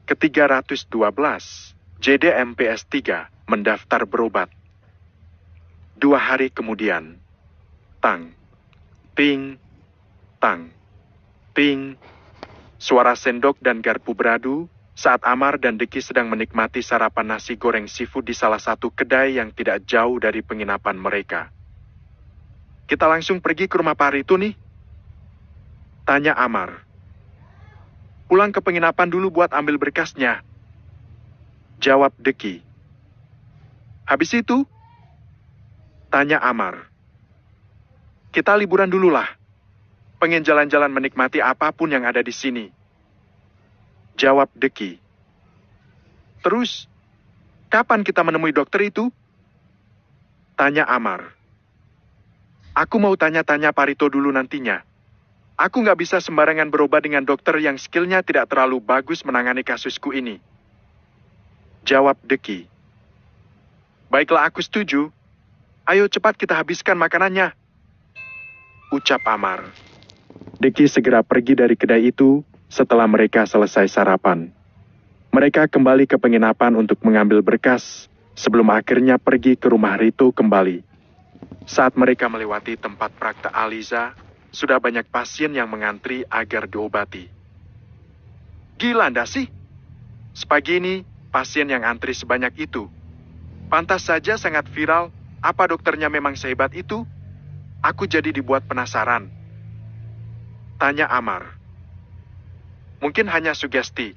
ke-312, JDMPS 3, mendaftar berobat. 2 hari kemudian, tang, ting, tang, ting. Suara sendok dan garpu beradu saat Amar dan Deki sedang menikmati sarapan nasi goreng seafood di salah satu kedai yang tidak jauh dari penginapan mereka. Kita langsung pergi ke rumah Pak Ritu nih? Tanya Amar. Pulang ke penginapan dulu buat ambil berkasnya. Jawab Deki. Habis itu? Tanya Amar. Kita liburan dulu lah. Pengen jalan-jalan menikmati apapun yang ada di sini. Jawab Deki. Terus, kapan kita menemui dokter itu? Tanya Amar. Aku mau tanya-tanya Pak Rito dulu nantinya. Aku nggak bisa sembarangan berobat dengan dokter yang skillnya tidak terlalu bagus menangani kasusku ini. Jawab Deki. Baiklah, aku setuju. Ayo cepat kita habiskan makanannya. Ucap Amar. Deki segera pergi dari kedai itu setelah mereka selesai sarapan. Mereka kembali ke penginapan untuk mengambil berkas sebelum akhirnya pergi ke rumah Rito kembali. Saat mereka melewati tempat praktek Aliza, sudah banyak pasien yang mengantri agar diobati. Gila ndak sih? Sepagi ini, pasien yang antri sebanyak itu. Pantas saja sangat viral, apa dokternya memang sehebat itu? Aku jadi dibuat penasaran. Tanya Amar. Mungkin hanya sugesti.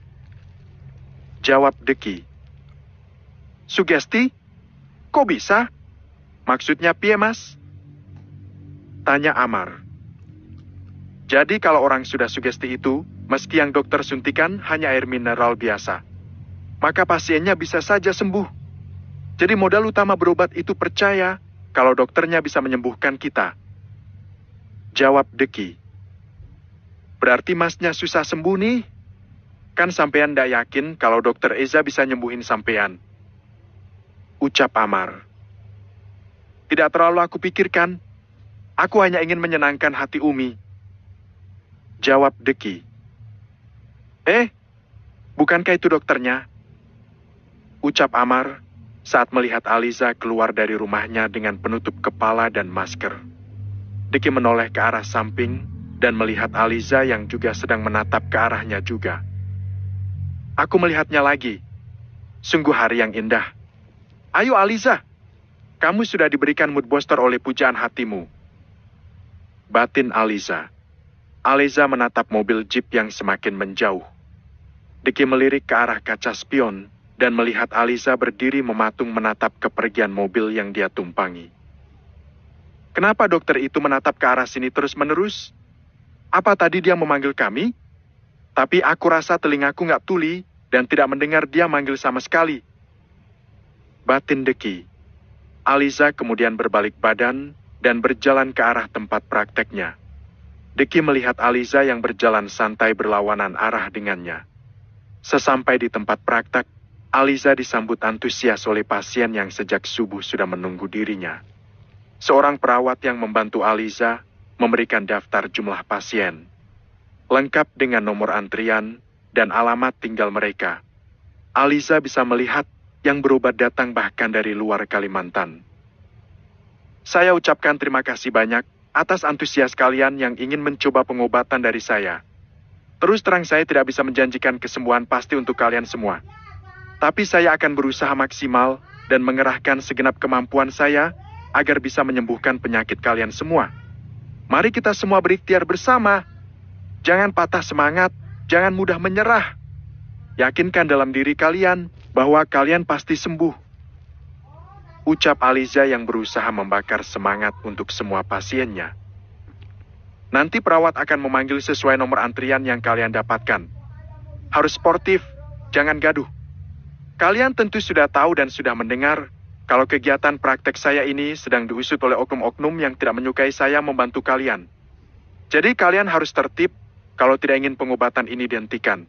Jawab Deki. Sugesti? Kok bisa? Maksudnya piye, Mas? Tanya Amar. Jadi kalau orang sudah sugesti itu, meski yang dokter suntikan hanya air mineral biasa, maka pasiennya bisa saja sembuh. Jadi modal utama berobat itu percaya kalau dokternya bisa menyembuhkan kita. Jawab Deki. Berarti masnya susah sembuh nih? Kan sampean ndak yakin kalau dokter Eza bisa nyembuhin sampean. Ucap Amar. Tidak terlalu aku pikirkan. Aku hanya ingin menyenangkan hati Umi. Jawab Deki. Bukankah itu dokternya? Ucap Amar saat melihat Aliza keluar dari rumahnya dengan penutup kepala dan masker. Deki menoleh ke arah samping dan melihat Aliza yang juga sedang menatap ke arahnya juga. Aku melihatnya lagi. Sungguh hari yang indah. Ayo Aliza, kamu sudah diberikan mood booster oleh pujaan hatimu. Batin Aliza. Aliza menatap mobil jeep yang semakin menjauh. Deki melirik ke arah kaca spion dan melihat Aliza berdiri mematung menatap kepergian mobil yang dia tumpangi. Kenapa dokter itu menatap ke arah sini terus-menerus? Apa tadi dia memanggil kami? Tapi aku rasa telingaku nggak tuli dan tidak mendengar dia manggil sama sekali. Batin Deki. Aliza kemudian berbalik badan dan berjalan ke arah tempat prakteknya. Deki melihat Aliza yang berjalan santai berlawanan arah dengannya. Sesampai di tempat praktek, Aliza disambut antusias oleh pasien yang sejak subuh sudah menunggu dirinya. Seorang perawat yang membantu Aliza memberikan daftar jumlah pasien, lengkap dengan nomor antrian dan alamat tinggal mereka. Aliza bisa melihat yang berobat datang bahkan dari luar Kalimantan. Saya ucapkan terima kasih banyak atas antusias kalian yang ingin mencoba pengobatan dari saya. Terus terang saya tidak bisa menjanjikan kesembuhan pasti untuk kalian semua. Tapi saya akan berusaha maksimal dan mengerahkan segenap kemampuan saya agar bisa menyembuhkan penyakit kalian semua. Mari kita semua berikhtiar bersama. Jangan patah semangat, jangan mudah menyerah. Yakinkan dalam diri kalian bahwa kalian pasti sembuh. Ucap Aliza yang berusaha membakar semangat untuk semua pasiennya. Nanti perawat akan memanggil sesuai nomor antrian yang kalian dapatkan. Harus sportif, jangan gaduh. Kalian tentu sudah tahu dan sudah mendengar kalau kegiatan praktek saya ini sedang diusut oleh oknum-oknum yang tidak menyukai saya membantu kalian. Jadi kalian harus tertib kalau tidak ingin pengobatan ini dihentikan.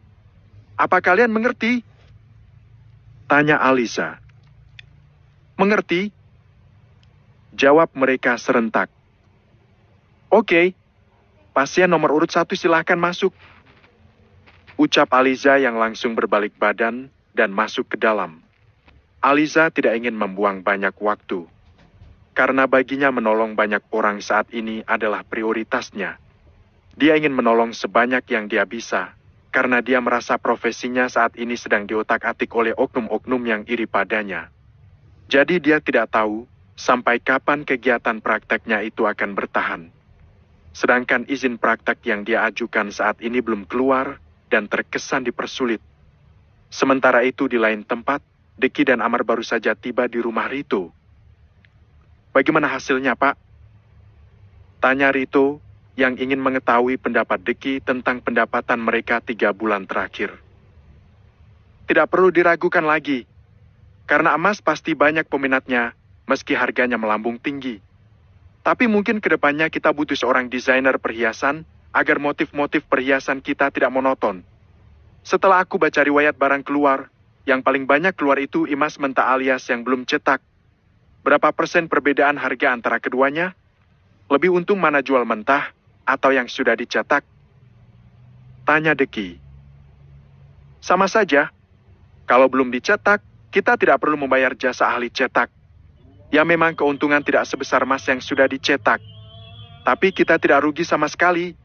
Apa kalian mengerti? Tanya Aliza. Mengerti? Jawab mereka serentak. Oke, pasien nomor urut 1 silahkan masuk. Ucap Aliza yang langsung berbalik badan dan masuk ke dalam. Aliza tidak ingin membuang banyak waktu, karena baginya menolong banyak orang saat ini adalah prioritasnya. Dia ingin menolong sebanyak yang dia bisa, karena dia merasa profesinya saat ini sedang diotak-atik oleh oknum-oknum yang iri padanya. Jadi dia tidak tahu sampai kapan kegiatan prakteknya itu akan bertahan. Sedangkan izin praktek yang dia ajukan saat ini belum keluar dan terkesan dipersulit. Sementara itu di lain tempat, Deki dan Amar baru saja tiba di rumah Rito. Bagaimana hasilnya, Pak? Tanya Rito yang ingin mengetahui pendapat Deki tentang pendapatan mereka 3 bulan terakhir. Tidak perlu diragukan lagi, karena emas pasti banyak peminatnya meski harganya melambung tinggi. Tapi mungkin ke depannya kita butuh seorang desainer perhiasan agar motif-motif perhiasan kita tidak monoton. Setelah aku baca riwayat barang keluar, yang paling banyak keluar itu emas mentah alias yang belum cetak. Berapa persen perbedaan harga antara keduanya? Lebih untung mana jual mentah atau yang sudah dicetak? Tanya Deki. Sama saja. Kalau belum dicetak, kita tidak perlu membayar jasa ahli cetak. Ya memang keuntungan tidak sebesar emas yang sudah dicetak. Tapi kita tidak rugi sama sekali.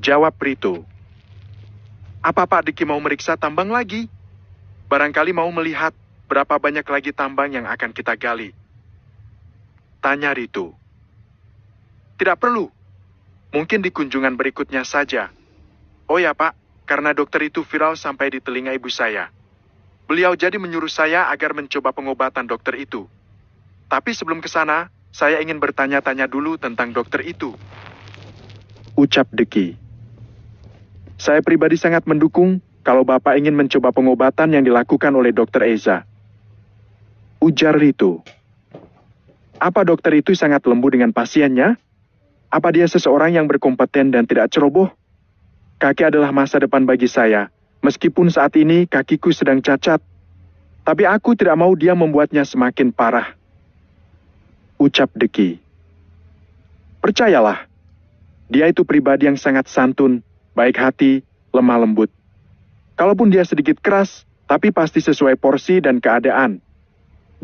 Jawab Rito. Apa Pak Deki mau meriksa tambang lagi? Barangkali mau melihat berapa banyak lagi tambang yang akan kita gali. Tanya Rito. Tidak perlu. Mungkin di kunjungan berikutnya saja. Oh ya Pak, karena dokter itu viral sampai di telinga ibu saya. Beliau jadi menyuruh saya agar mencoba pengobatan dokter itu. Tapi sebelum ke sana, saya ingin bertanya-tanya dulu tentang dokter itu. Ucap Deki. Saya pribadi sangat mendukung kalau Bapak ingin mencoba pengobatan yang dilakukan oleh Dr. Eza. Ujar Rito. Apa dokter itu sangat lembut dengan pasiennya? Apa dia seseorang yang berkompeten dan tidak ceroboh? Kaki adalah masa depan bagi saya, meskipun saat ini kakiku sedang cacat. Tapi aku tidak mau dia membuatnya semakin parah. Ucap Deki. Percayalah, dia itu pribadi yang sangat santun, baik hati, lemah lembut. Kalaupun dia sedikit keras, tapi pasti sesuai porsi dan keadaan.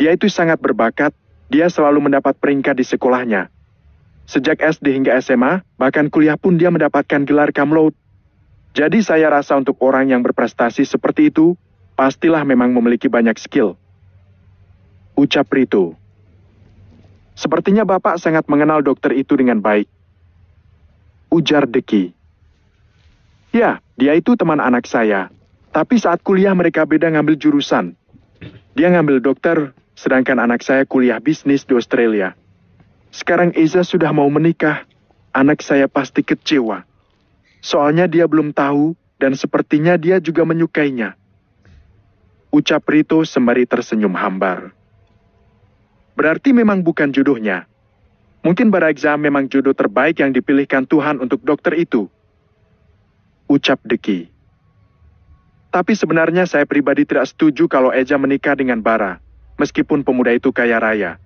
Dia itu sangat berbakat, dia selalu mendapat peringkat di sekolahnya. Sejak SD hingga SMA, bahkan kuliah pun dia mendapatkan gelar cum laude. Jadi saya rasa untuk orang yang berprestasi seperti itu, pastilah memang memiliki banyak skill. Ucap Rito. Sepertinya Bapak sangat mengenal dokter itu dengan baik. Ujar Deki. Ya, dia itu teman anak saya. Tapi saat kuliah mereka beda ngambil jurusan. Dia ngambil dokter, sedangkan anak saya kuliah bisnis di Australia. Sekarang Eza sudah mau menikah. Anak saya pasti kecewa. Soalnya dia belum tahu dan sepertinya dia juga menyukainya. Ucap Rito sembari tersenyum hambar. Berarti memang bukan jodohnya. Mungkin Barakza memang jodoh terbaik yang dipilihkan Tuhan untuk dokter itu. Ucap Deki. Tapi sebenarnya saya pribadi tidak setuju kalau Eza menikah dengan Bara, meskipun pemuda itu kaya raya.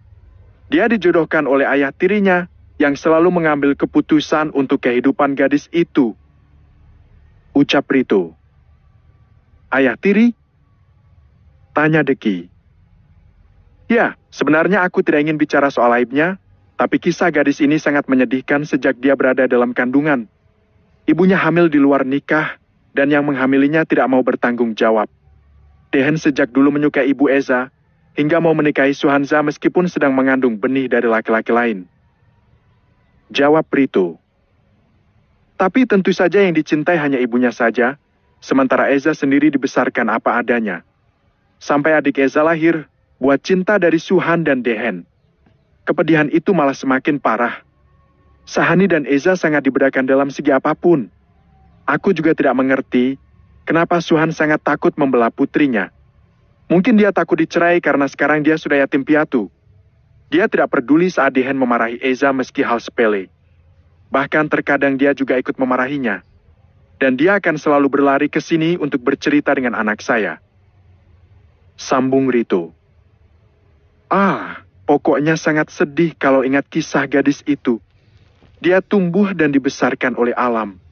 Dia dijodohkan oleh ayah tirinya yang selalu mengambil keputusan untuk kehidupan gadis itu. Ucap Rito. Ayah tiri? Tanya Deki. Ya, sebenarnya aku tidak ingin bicara soal aibnya, tapi kisah gadis ini sangat menyedihkan sejak dia berada dalam kandungan. Ibunya hamil di luar nikah, dan yang menghamilinya tidak mau bertanggung jawab. Dehen sejak dulu menyukai ibu Eza, hingga mau menikahi Suhanza meskipun sedang mengandung benih dari laki-laki lain. Jawab Rito. Tapi tentu saja yang dicintai hanya ibunya saja, sementara Eza sendiri dibesarkan apa adanya. Sampai adik Eza lahir, buat cinta dari Suhan dan Dehen. Kepedihan itu malah semakin parah. Sahani dan Eza sangat dibedakan dalam segi apapun. Aku juga tidak mengerti kenapa Suhan sangat takut membelah putrinya. Mungkin dia takut dicerai karena sekarang dia sudah yatim piatu. Dia tidak peduli saat Dehen memarahi Eza meski hal sepele. Bahkan terkadang dia juga ikut memarahinya. Dan dia akan selalu berlari ke sini untuk bercerita dengan anak saya. Sambung Rito. Pokoknya sangat sedih kalau ingat kisah gadis itu. Dia tumbuh dan dibesarkan oleh alam.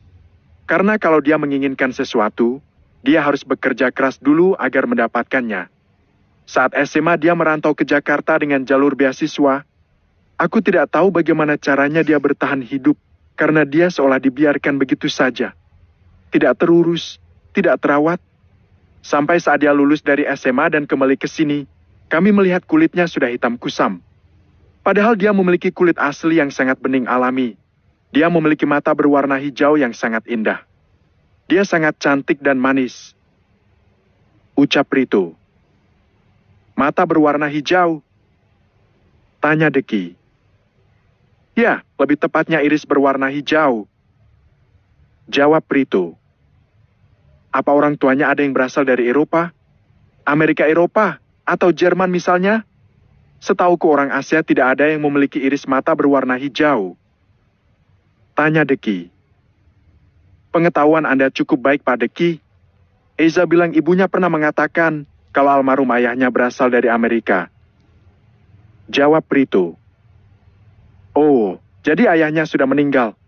Karena kalau dia menginginkan sesuatu, dia harus bekerja keras dulu agar mendapatkannya. Saat SMA dia merantau ke Jakarta dengan jalur beasiswa. Aku tidak tahu bagaimana caranya dia bertahan hidup, karena dia seolah dibiarkan begitu saja. Tidak terurus, tidak terawat. Sampai saat dia lulus dari SMA dan kembali ke sini, kami melihat kulitnya sudah hitam kusam. Padahal dia memiliki kulit asli yang sangat bening alami. Dia memiliki mata berwarna hijau yang sangat indah. Dia sangat cantik dan manis. Ucap Rito. Mata berwarna hijau? Tanya Deki. Ya, lebih tepatnya iris berwarna hijau. Jawab Rito. Apa orang tuanya ada yang berasal dari Eropa? Amerika Eropa? Atau Jerman misalnya? Setauku orang Asia tidak ada yang memiliki iris mata berwarna hijau. Tanya Deki. Pengetahuan Anda cukup baik, Pak Deki. Eza bilang ibunya pernah mengatakan kalau almarhum ayahnya berasal dari Amerika. Jawab Rito. Oh, jadi ayahnya sudah meninggal.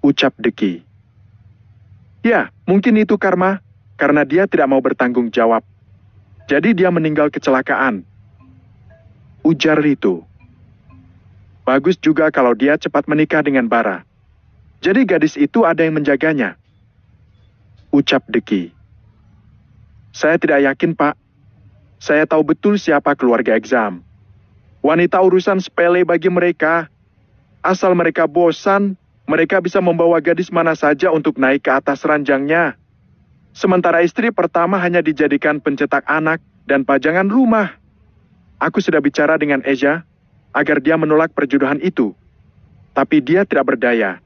Ucap Deki. Ya, mungkin itu karma, karena dia tidak mau bertanggung jawab. Jadi dia meninggal kecelakaan. Ujar Rito. Bagus juga kalau dia cepat menikah dengan Bara. Jadi gadis itu ada yang menjaganya. Ucap Deki. Saya tidak yakin, Pak. Saya tahu betul siapa keluarga Exam. Wanita urusan sepele bagi mereka. Asal mereka bosan, mereka bisa membawa gadis mana saja untuk naik ke atas ranjangnya. Sementara istri pertama hanya dijadikan pencetak anak dan pajangan rumah. Aku sudah bicara dengan Eja agar dia menolak perjodohan itu. Tapi dia tidak berdaya.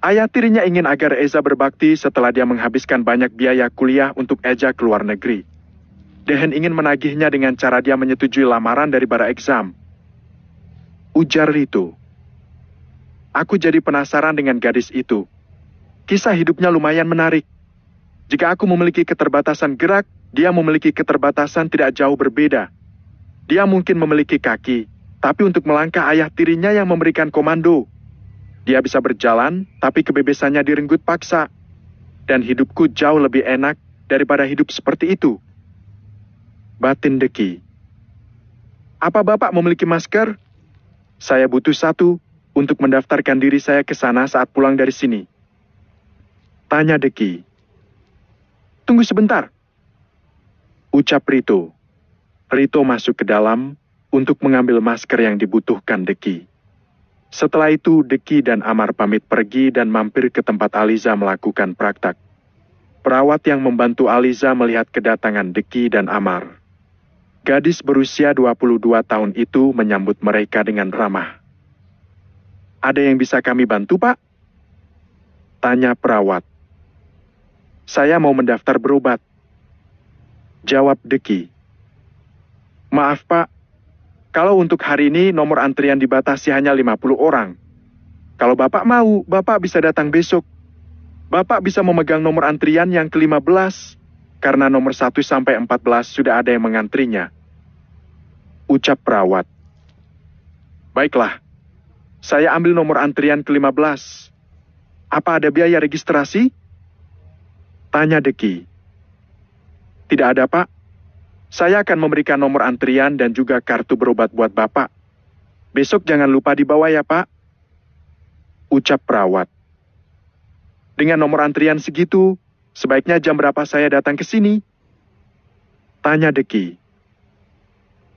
Ayah tirinya ingin agar Eza berbakti setelah dia menghabiskan banyak biaya kuliah untuk Eja ke luar negeri. Dehen ingin menagihnya dengan cara dia menyetujui lamaran dari Bara Exam. Ujar Rito. Aku jadi penasaran dengan gadis itu. Kisah hidupnya lumayan menarik. Jika aku memiliki keterbatasan gerak, dia memiliki keterbatasan tidak jauh berbeda. Dia mungkin memiliki kaki, tapi untuk melangkah ayah tirinya yang memberikan komando. Dia bisa berjalan, tapi kebebasannya direnggut paksa. Dan hidupku jauh lebih enak daripada hidup seperti itu. Batin Deki. Apa Bapak memiliki masker? Saya butuh satu untuk mendaftarkan diri saya ke sana saat pulang dari sini. Tanya Deki. Tunggu sebentar. Ucap Rito. Rito masuk ke dalam untuk mengambil masker yang dibutuhkan Deki. Setelah itu, Deki dan Amar pamit pergi dan mampir ke tempat Aliza melakukan praktek. Perawat yang membantu Aliza melihat kedatangan Deki dan Amar. Gadis berusia 22 tahun itu menyambut mereka dengan ramah. Ada yang bisa kami bantu, Pak? Tanya perawat. Saya mau mendaftar berobat. Jawab Deki. Maaf, Pak. Kalau untuk hari ini nomor antrian dibatasi hanya 50 orang. Kalau Bapak mau, Bapak bisa datang besok. Bapak bisa memegang nomor antrian yang ke-15, karena nomor 1 sampai 14 sudah ada yang mengantrinya. Ucap perawat. Baiklah, saya ambil nomor antrian ke-15. Apa ada biaya registrasi? Tanya Deki. Tidak ada, Pak. Saya akan memberikan nomor antrian dan juga kartu berobat buat Bapak. Besok jangan lupa dibawa ya, Pak. Ucap perawat. Dengan nomor antrian segitu, sebaiknya jam berapa saya datang ke sini? Tanya Deki.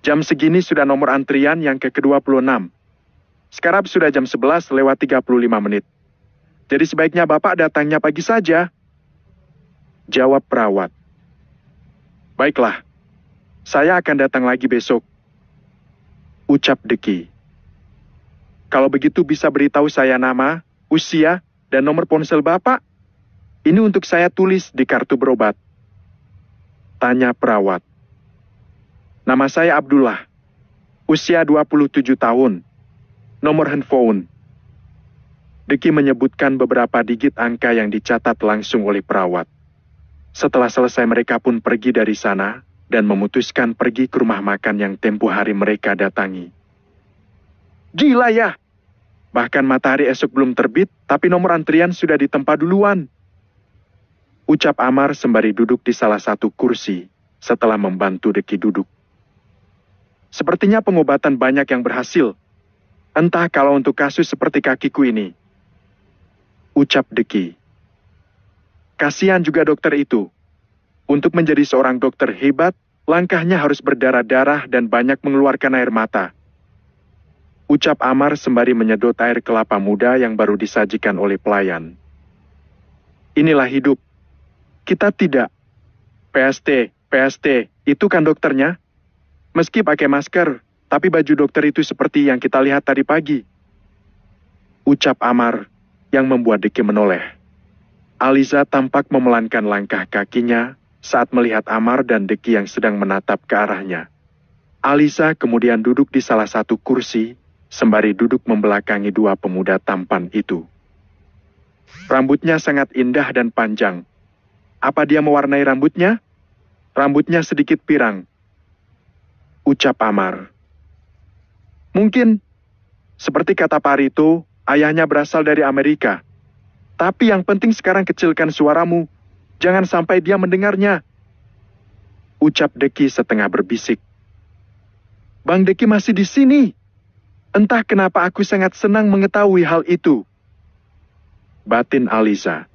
Jam segini sudah nomor antrian yang ke-26. Sekarang sudah jam 11 lewat 35 menit. Jadi sebaiknya Bapak datangnya pagi saja. Jawab perawat. Baiklah. Saya akan datang lagi besok. Ucap Deki. Kalau begitu bisa beritahu saya nama, usia, dan nomor ponsel Bapak? Ini untuk saya tulis di kartu berobat. Tanya perawat. Nama saya Abdullah. Usia 27 tahun. Nomor handphone. Deki menyebutkan beberapa digit angka yang dicatat langsung oleh perawat. Setelah selesai mereka pun pergi dari sana dan memutuskan pergi ke rumah makan yang tempo hari mereka datangi. Gila ya! Bahkan matahari esok belum terbit, tapi nomor antrian sudah ditempa duluan. Ucap Amar sembari duduk di salah satu kursi setelah membantu Deki duduk. Sepertinya pengobatan banyak yang berhasil. Entah kalau untuk kasus seperti kakiku ini. Ucap Deki. Kasihan juga dokter itu. Untuk menjadi seorang dokter hebat, langkahnya harus berdarah-darah dan banyak mengeluarkan air mata. Ucap Amar sembari menyedot air kelapa muda yang baru disajikan oleh pelayan. Inilah hidup. Kita tidak. PST, itu kan dokternya? Meski pakai masker, tapi baju dokter itu seperti yang kita lihat tadi pagi. Ucap Amar yang membuat Deki menoleh. Aliza tampak memelankan langkah kakinya saat melihat Amar dan Deki yang sedang menatap ke arahnya. Aliza kemudian duduk di salah satu kursi, sembari duduk membelakangi dua pemuda tampan itu. Rambutnya sangat indah dan panjang. Apa dia mewarnai rambutnya? Rambutnya sedikit pirang. Ucap Amar. Mungkin, seperti kata Parito, ayahnya berasal dari Amerika. Tapi yang penting sekarang kecilkan suaramu. Jangan sampai dia mendengarnya. Ucap Deki setengah berbisik. Bang Deki masih di sini. Entah kenapa aku sangat senang mengetahui hal itu. Batin Aliza.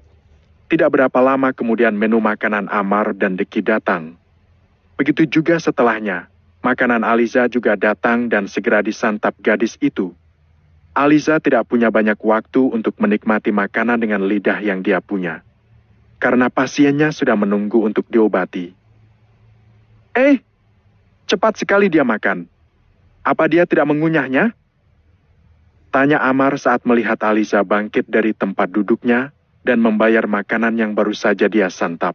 Tidak berapa lama kemudian menu makanan Amar dan Deki datang. Begitu juga setelahnya, makanan Aliza juga datang dan segera disantap gadis itu. Aliza tidak punya banyak waktu untuk menikmati makanan dengan lidah yang dia punya. Karena pasiennya sudah menunggu untuk diobati. Cepat sekali dia makan. Apa dia tidak mengunyahnya? Tanya Amar saat melihat Aliza bangkit dari tempat duduknya dan membayar makanan yang baru saja dia santap.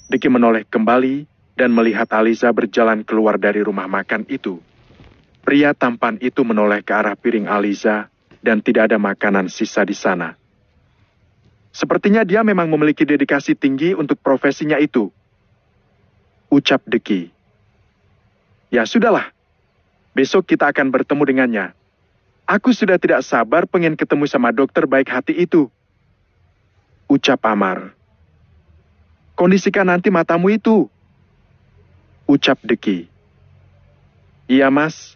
Deki menoleh kembali dan melihat Aliza berjalan keluar dari rumah makan itu. Pria tampan itu menoleh ke arah piring Aliza dan tidak ada makanan sisa di sana. Sepertinya dia memang memiliki dedikasi tinggi untuk profesinya itu. Ucap Deki. Ya sudahlah, besok kita akan bertemu dengannya. Aku sudah tidak sabar pengen ketemu sama dokter baik hati itu. Ucap Amar. Kondisikan nanti matamu itu. Ucap Deki. Iya mas,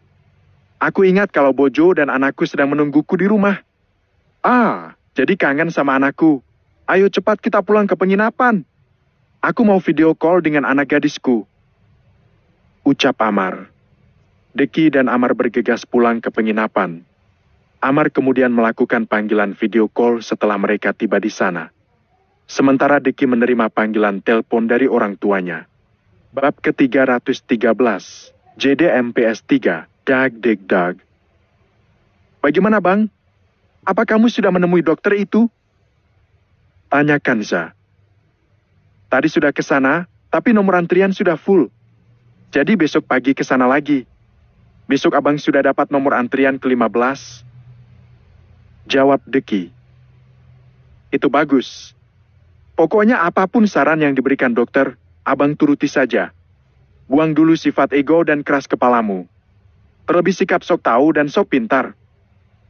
aku ingat kalau Bojo dan anakku sedang menungguku di rumah. Jadi kangen sama anakku. Ayo cepat kita pulang ke penginapan. Aku mau video call dengan anak gadisku. Ucap Amar. Deki dan Amar bergegas pulang ke penginapan. Amar kemudian melakukan panggilan video call setelah mereka tiba di sana. Sementara Deki menerima panggilan telepon dari orang tuanya. Bab ke-313, JDMPS 3, Dag. Bagaimana bang? Apa kamu sudah menemui dokter itu? Tanya Kanza. Tadi sudah ke sana, tapi nomor antrian sudah full. Jadi besok pagi ke sana lagi. Besok abang sudah dapat nomor antrian ke-15. Jawab Deki. Itu bagus. Pokoknya apapun saran yang diberikan dokter, abang turuti saja. Buang dulu sifat ego dan keras kepalamu. Terlebih sikap sok tahu dan sok pintar.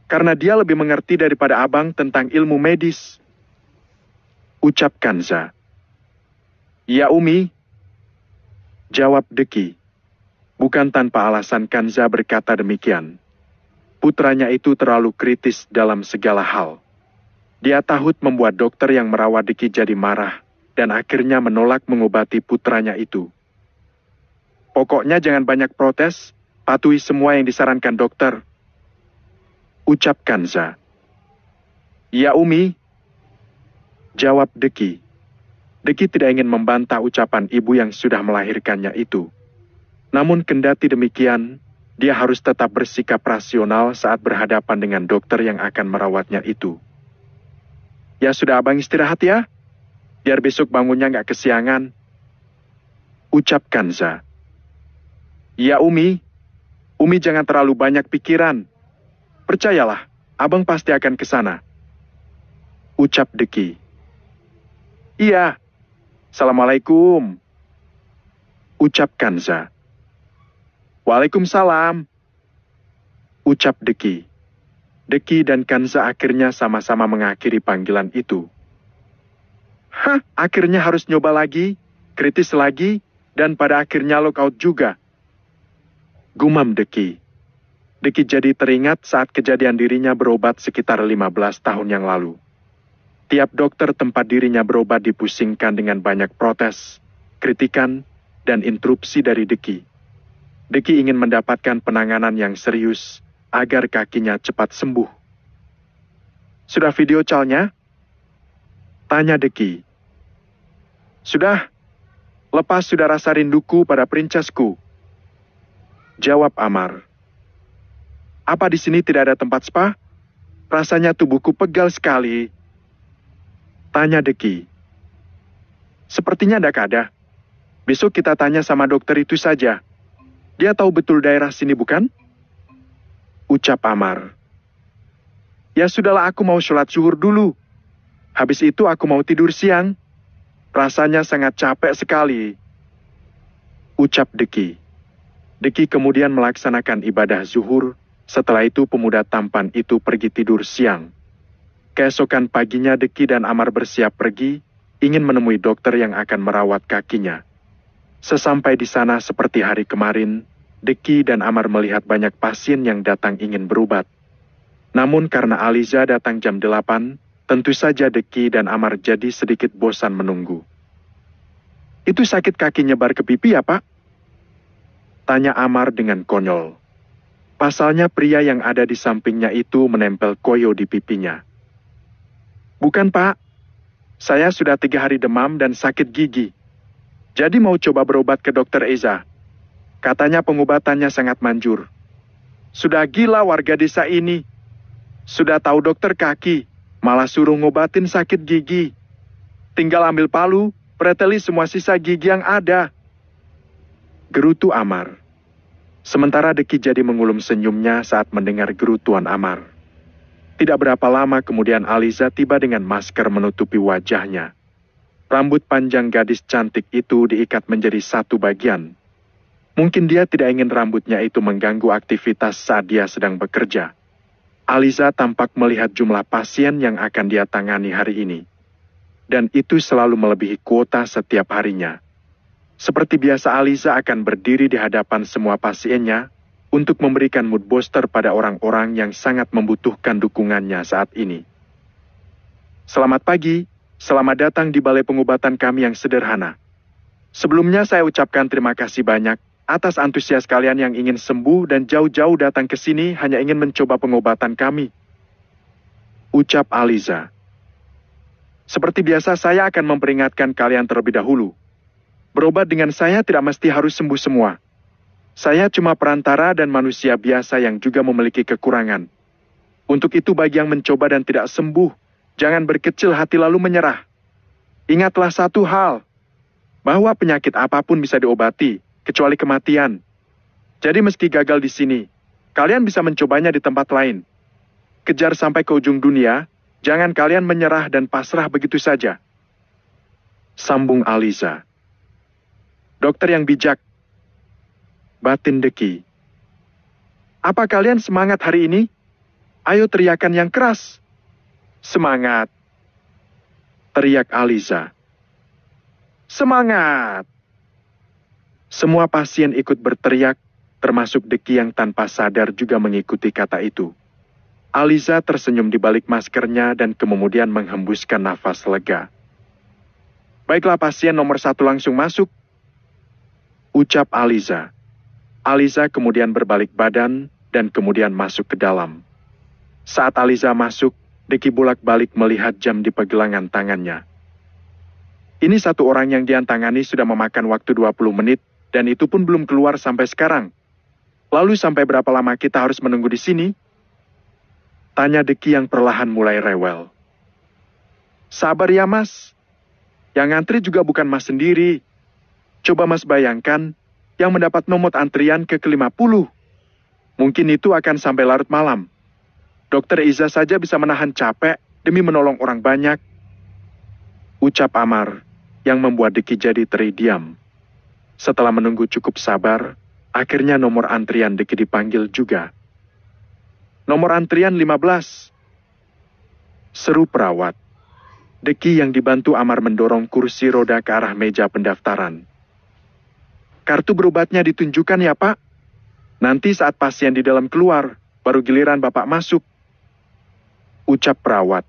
Karena dia lebih mengerti daripada abang tentang ilmu medis. Ucap Kanza. Ya Umi. Jawab Deki. Bukan tanpa alasan Kanza berkata demikian. Putranya itu terlalu kritis dalam segala hal. Dia tahut membuat dokter yang merawat Deki jadi marah dan akhirnya menolak mengobati putranya itu. Pokoknya jangan banyak protes, patuhi semua yang disarankan dokter. Ucap Kanza. Ya Umi. Jawab Deki. Deki tidak ingin membantah ucapan ibu yang sudah melahirkannya itu. Namun kendati demikian, dia harus tetap bersikap rasional saat berhadapan dengan dokter yang akan merawatnya itu. Ya sudah abang istirahat ya, biar besok bangunnya nggak kesiangan. Ucap Kanza. Ya Umi, Umi jangan terlalu banyak pikiran. Percayalah, abang pasti akan ke sana. Ucap Deki. Iya. Assalamualaikum. Ucap Kanza. Waalaikumsalam. Ucap Deki. Deki dan Kanza akhirnya sama-sama mengakhiri panggilan itu. Hah, akhirnya harus nyoba lagi, kritis lagi, dan pada akhirnya lockout juga. Gumam Deki. Deki jadi teringat saat kejadian dirinya berobat sekitar 15 tahun yang lalu. Tiap dokter tempat dirinya berobat dipusingkan dengan banyak protes, kritikan, dan interupsi dari Deki. Deki ingin mendapatkan penanganan yang serius agar kakinya cepat sembuh. Sudah video calnya? Tanya Deki. Sudah. Lepas sudah rasa rinduku pada princesku. Jawab Amar. Apa di sini tidak ada tempat spa? Rasanya tubuhku pegal sekali. Tanya Deki. Sepertinya tidak ada. Besok kita tanya sama dokter itu saja. Dia tahu betul daerah sini bukan? Ucap Amar. Ya sudahlah, aku mau sholat zuhur dulu. Habis itu aku mau tidur siang. Rasanya sangat capek sekali. Ucap Deki. Deki kemudian melaksanakan ibadah zuhur. Setelah itu pemuda tampan itu pergi tidur siang. Keesokan paginya Deki dan Amar bersiap pergi, ingin menemui dokter yang akan merawat kakinya. Sesampai di sana seperti hari kemarin, Deki dan Amar melihat banyak pasien yang datang ingin berobat. Namun karena Aliza datang jam 8, tentu saja Deki dan Amar jadi sedikit bosan menunggu. Itu sakit kaki nyebar ke pipi ya, Pak? Tanya Amar dengan konyol. Pasalnya pria yang ada di sampingnya itu menempel koyo di pipinya. Bukan, Pak. Saya sudah 3 hari demam dan sakit gigi. Jadi mau coba berobat ke dokter Eza. Katanya pengobatannya sangat manjur. Sudah gila warga desa ini. Sudah tahu dokter kaki, malah suruh ngobatin sakit gigi. Tinggal ambil palu, preteli semua sisa gigi yang ada. Gerutu Amar. Sementara Deki jadi mengulum senyumnya saat mendengar gerutuan Amar. Tidak berapa lama kemudian Aliza tiba dengan masker menutupi wajahnya. Rambut panjang gadis cantik itu diikat menjadi satu bagian. Mungkin dia tidak ingin rambutnya itu mengganggu aktivitas saat dia sedang bekerja. Aliza tampak melihat jumlah pasien yang akan dia tangani hari ini. Dan itu selalu melebihi kuota setiap harinya. Seperti biasa Aliza akan berdiri di hadapan semua pasiennya untuk memberikan mood booster pada orang-orang yang sangat membutuhkan dukungannya saat ini. Selamat pagi, selamat datang di balai pengobatan kami yang sederhana. Sebelumnya saya ucapkan terima kasih banyak atas antusias kalian yang ingin sembuh dan jauh-jauh datang ke sini hanya ingin mencoba pengobatan kami. Ucap Aliza. Seperti biasa saya akan memperingatkan kalian terlebih dahulu. Berobat dengan saya tidak mesti harus sembuh semua. Saya cuma perantara dan manusia biasa yang juga memiliki kekurangan. Untuk itu bagi yang mencoba dan tidak sembuh, jangan berkecil hati lalu menyerah. Ingatlah satu hal, bahwa penyakit apapun bisa diobati, kecuali kematian. Jadi meski gagal di sini, kalian bisa mencobanya di tempat lain. Kejar sampai ke ujung dunia, jangan kalian menyerah dan pasrah begitu saja. Sambung Aliza. Dokter yang bijak. Batin Deki. Apa kalian semangat hari ini? Ayo teriakan yang keras. Semangat. Teriak Aliza. Semangat. Semua pasien ikut berteriak, termasuk Deki yang tanpa sadar juga mengikuti kata itu. Aliza tersenyum di balik maskernya dan kemudian menghembuskan nafas lega. Baiklah pasien nomor 1 langsung masuk. Ucap Aliza. Aliza kemudian berbalik badan dan kemudian masuk ke dalam. Saat Aliza masuk, Deki bolak-balik melihat jam di pergelangan tangannya. Ini satu orang yang dia tangani sudah memakan waktu 20 menit dan itu pun belum keluar sampai sekarang. Lalu sampai berapa lama kita harus menunggu di sini? Tanya Deki yang perlahan mulai rewel. Sabar ya mas. Yang ngantri juga bukan mas sendiri. Coba mas bayangkan, yang mendapat nomor antrian ke-50. Mungkin itu akan sampai larut malam. Dokter Iza saja bisa menahan capek demi menolong orang banyak. Ucap Amar, yang membuat Deki jadi terdiam. Setelah menunggu cukup sabar, akhirnya nomor antrian Deki dipanggil juga. nomor antrian 15. Seru perawat. Deki yang dibantu Amar mendorong kursi roda ke arah meja pendaftaran. Kartu berobatnya ditunjukkan ya, Pak. Nanti saat pasien di dalam keluar, baru giliran Bapak masuk. Ucap perawat.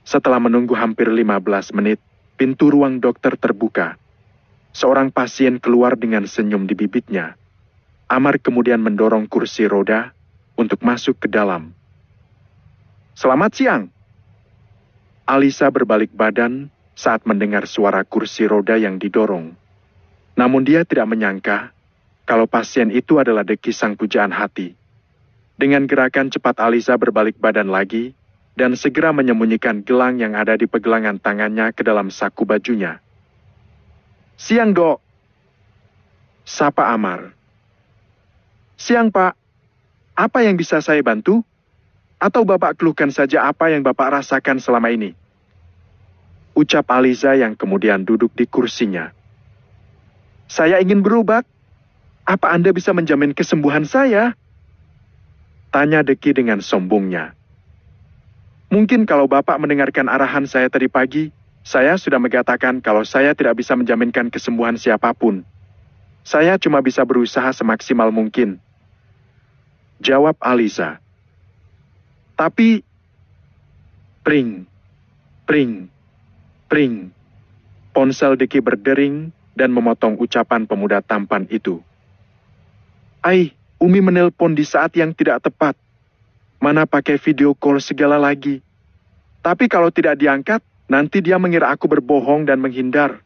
Setelah menunggu hampir 15 menit, pintu ruang dokter terbuka. Seorang pasien keluar dengan senyum di bibitnya. Amar kemudian mendorong kursi roda untuk masuk ke dalam. Selamat siang. Alisa berbalik badan saat mendengar suara kursi roda yang didorong. Namun dia tidak menyangka kalau pasien itu adalah Deki sang pujaan hati. Dengan gerakan cepat Alisa berbalik badan lagi dan segera menyembunyikan gelang yang ada di pegelangan tangannya ke dalam saku bajunya. Siang, Dok. Sapa Amar. Siang, Pak. Apa yang bisa saya bantu? Atau Bapak keluhkan saja apa yang Bapak rasakan selama ini? Ucap Alisa yang kemudian duduk di kursinya. Saya ingin berobat. Apa Anda bisa menjamin kesembuhan saya? Tanya Deki dengan sombongnya. Mungkin kalau Bapak mendengarkan arahan saya tadi pagi, saya sudah mengatakan kalau saya tidak bisa menjaminkan kesembuhan siapapun. Saya cuma bisa berusaha semaksimal mungkin. Jawab Alisa. Tapi, pring, pring, pring. Ponsel Deki berdering dan memotong ucapan pemuda tampan itu. Umi menelpon di saat yang tidak tepat. Mana pakai video call segala lagi. Tapi kalau tidak diangkat, nanti dia mengira aku berbohong dan menghindar.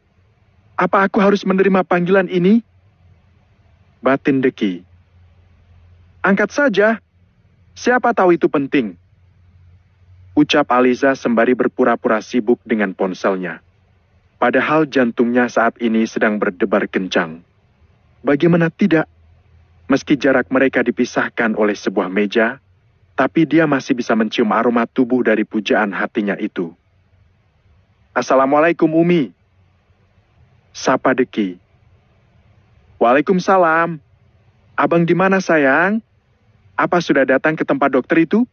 Apa aku harus menerima panggilan ini? Batin Deki. Angkat saja. Siapa tahu itu penting. Ucap Alisa sembari berpura-pura sibuk dengan ponselnya. Padahal jantungnya saat ini sedang berdebar kencang. Bagaimana tidak? Meski jarak mereka dipisahkan oleh sebuah meja, tapi dia masih bisa mencium aroma tubuh dari pujaan hatinya itu. Assalamualaikum, Umi. Sapa Deki. Waalaikumsalam. Abang di mana, sayang? Apa sudah datang ke tempat dokter itu?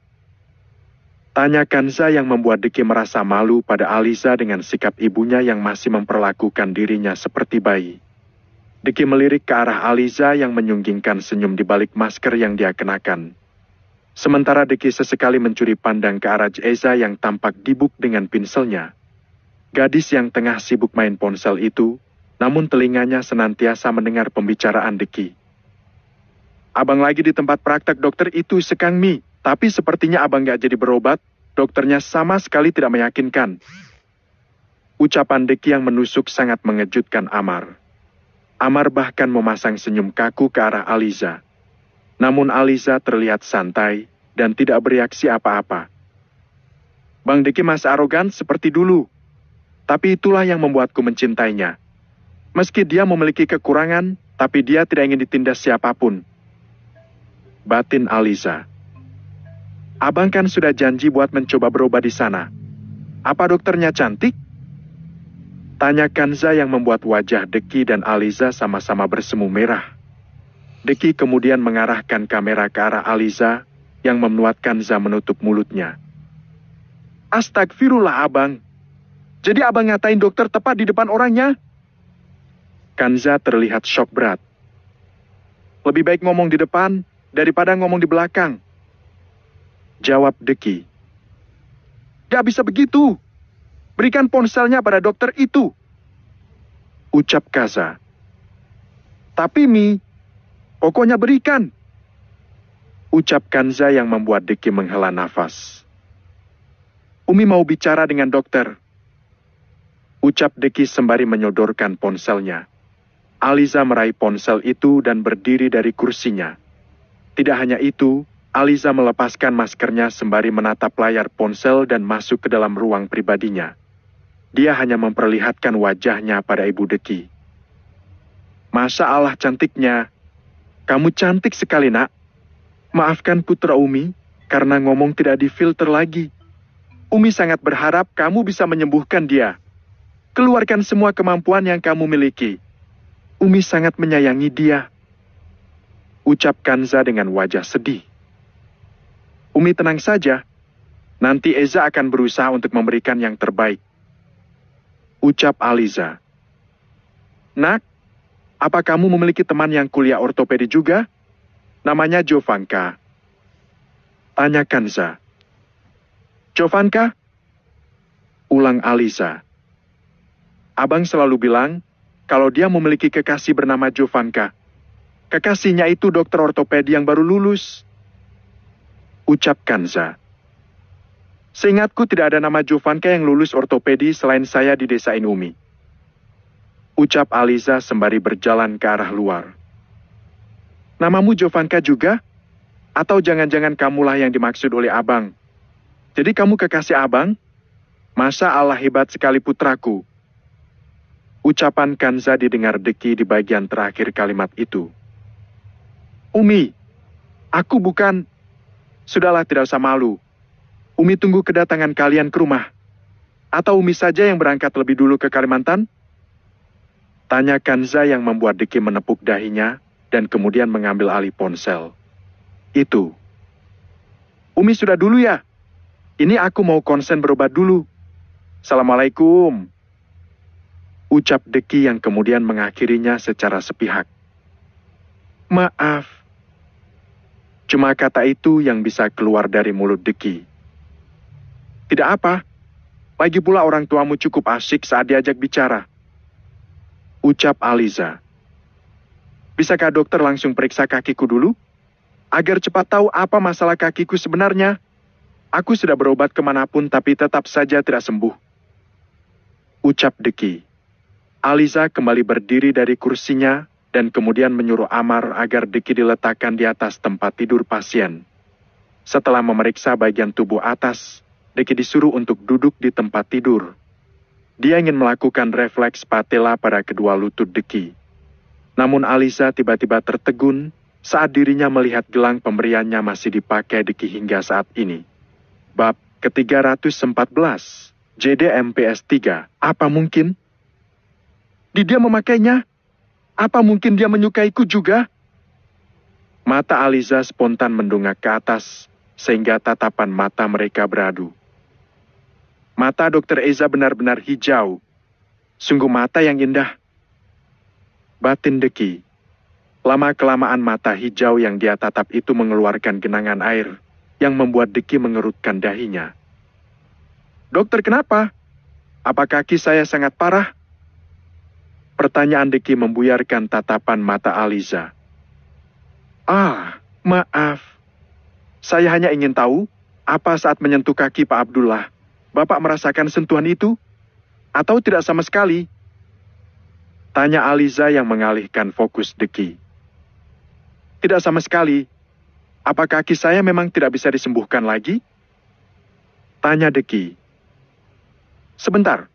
Tanya Kanza yang membuat Deki merasa malu pada Alisa dengan sikap ibunya yang masih memperlakukan dirinya seperti bayi. Deki melirik ke arah Alisa yang menyunggingkan senyum di balik masker yang dia kenakan. Sementara Deki sesekali mencuri pandang ke arah Eza yang tampak dibuk dengan pinselnya. Gadis yang tengah sibuk main ponsel itu, namun telinganya senantiasa mendengar pembicaraan Deki. Abang lagi di tempat praktek dokter itu Sekang Mi. Tapi sepertinya abang gak jadi berobat, dokternya sama sekali tidak meyakinkan. Ucapan Deki yang menusuk sangat mengejutkan Amar. Amar bahkan memasang senyum kaku ke arah Alisa. Namun Alisa terlihat santai dan tidak bereaksi apa-apa. Bang Deki masih arogan seperti dulu. Tapi itulah yang membuatku mencintainya. Meski dia memiliki kekurangan, tapi dia tidak ingin ditindas siapapun. Batin Alisa. Abang kan sudah janji buat mencoba berobat di sana. Apa dokternya cantik? Tanya Kanza yang membuat wajah Deki dan Alisa sama-sama bersemu merah. Deki kemudian mengarahkan kamera ke arah Alisa yang membuat Kanza menutup mulutnya. Astagfirullah abang. Jadi abang ngatain dokter tepat di depan orangnya? Kanza terlihat shock berat. Lebih baik ngomong di depan daripada ngomong di belakang. Jawab Deki. Gak bisa begitu. Berikan ponselnya pada dokter itu. Ucap Kaza. Tapi Mi, pokoknya berikan. Ucap Kanza yang membuat Deki menghela nafas. Umi mau bicara dengan dokter. Ucap Deki sembari menyodorkan ponselnya. Alisa meraih ponsel itu dan berdiri dari kursinya. Tidak hanya itu, Alisa melepaskan maskernya sembari menatap layar ponsel dan masuk ke dalam ruang pribadinya. Dia hanya memperlihatkan wajahnya pada Ibu Deki. Masya Allah cantiknya. Kamu cantik sekali, nak. Maafkan putra Umi, karena ngomong tidak difilter lagi. Umi sangat berharap kamu bisa menyembuhkan dia. Keluarkan semua kemampuan yang kamu miliki. Umi sangat menyayangi dia. Ucap Kanza dengan wajah sedih. Umi tenang saja. Nanti Eza akan berusaha untuk memberikan yang terbaik. Ucap Aliza. Nak, apa kamu memiliki teman yang kuliah ortopedi juga? Namanya Jovanka. Tanya Kanza. Jovanka? Ulang Aliza. Abang selalu bilang, kalau dia memiliki kekasih bernama Jovanka. Kekasihnya itu dokter ortopedi yang baru lulus. Ucap Kanza. Seingatku tidak ada nama Jovanka yang lulus ortopedi selain saya di desa Umi. Ucap Aliza sembari berjalan ke arah luar. Namamu Jovanka juga? Atau jangan-jangan kamulah yang dimaksud oleh abang? Jadi kamu kekasih abang? Masa Allah hebat sekali putraku. Ucapan Kanza didengar Deki di bagian terakhir kalimat itu. Umi, aku bukan... Sudahlah, tidak usah malu. Umi tunggu kedatangan kalian ke rumah. Atau Umi saja yang berangkat lebih dulu ke Kalimantan? Tanya Kanza yang membuat Deki menepuk dahinya dan kemudian mengambil alih ponsel. Itu. Umi sudah dulu ya? Ini aku mau konsen berobat dulu. Assalamualaikum. Ucap Deki yang kemudian mengakhirinya secara sepihak. Maaf. Cuma kata itu yang bisa keluar dari mulut Deki. Tidak apa. Lagi pula orang tuamu cukup asyik saat diajak bicara. Ucap Aliza. Bisakah dokter langsung periksa kakiku dulu? Agar cepat tahu apa masalah kakiku sebenarnya. Aku sudah berobat kemanapun tapi tetap saja tidak sembuh. Ucap Deki. Aliza kembali berdiri dari kursinya dan kemudian menyuruh Amar agar Deki diletakkan di atas tempat tidur pasien. Setelah memeriksa bagian tubuh atas, Deki disuruh untuk duduk di tempat tidur. Dia ingin melakukan refleks patella pada kedua lutut Deki. Namun Aliza tiba-tiba tertegun saat dirinya melihat gelang pemberiannya masih dipakai Deki hingga saat ini. Bab ke-314, JDMPS 3, apa mungkin? Dia memakainya? Apa mungkin dia menyukaiku juga? Mata Aliza spontan mendongak ke atas, sehingga tatapan mata mereka beradu. Mata Dr. Eza benar-benar hijau. Sungguh mata yang indah. Batin Deki. Lama-kelamaan mata hijau yang dia tatap itu mengeluarkan genangan air yang membuat Deki mengerutkan dahinya. Dokter, kenapa? Apa kaki saya sangat parah? Pertanyaan Deki membuyarkan tatapan mata Aliza. Ah, maaf. Saya hanya ingin tahu, apa saat menyentuh kaki Pak Abdullah, Bapak merasakan sentuhan itu? Atau tidak sama sekali? Tanya Aliza yang mengalihkan fokus Deki. Tidak sama sekali. Apa kaki saya memang tidak bisa disembuhkan lagi? Tanya Deki. Sebentar,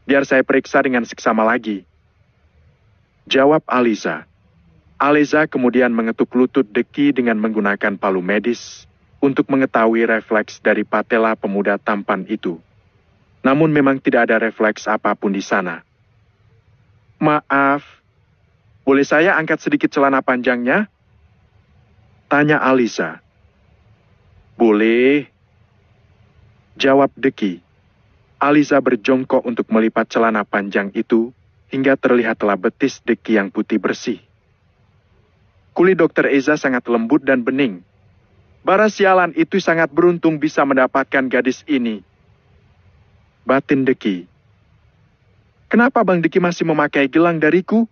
biar saya periksa dengan seksama lagi. Jawab Aliza. Aliza kemudian mengetuk lutut Deki dengan menggunakan palu medis untuk mengetahui refleks dari patella pemuda tampan itu. Namun memang tidak ada refleks apapun di sana. Maaf, boleh saya angkat sedikit celana panjangnya? Tanya Aliza. Boleh. Jawab Deki. Aliza berjongkok untuk melipat celana panjang itu hingga terlihatlah betis Deki yang putih bersih. Kulit Dr. Eza sangat lembut dan bening. Bara sialan itu sangat beruntung bisa mendapatkan gadis ini. Batin Deki. Kenapa Bang Deki masih memakai gelang dariku?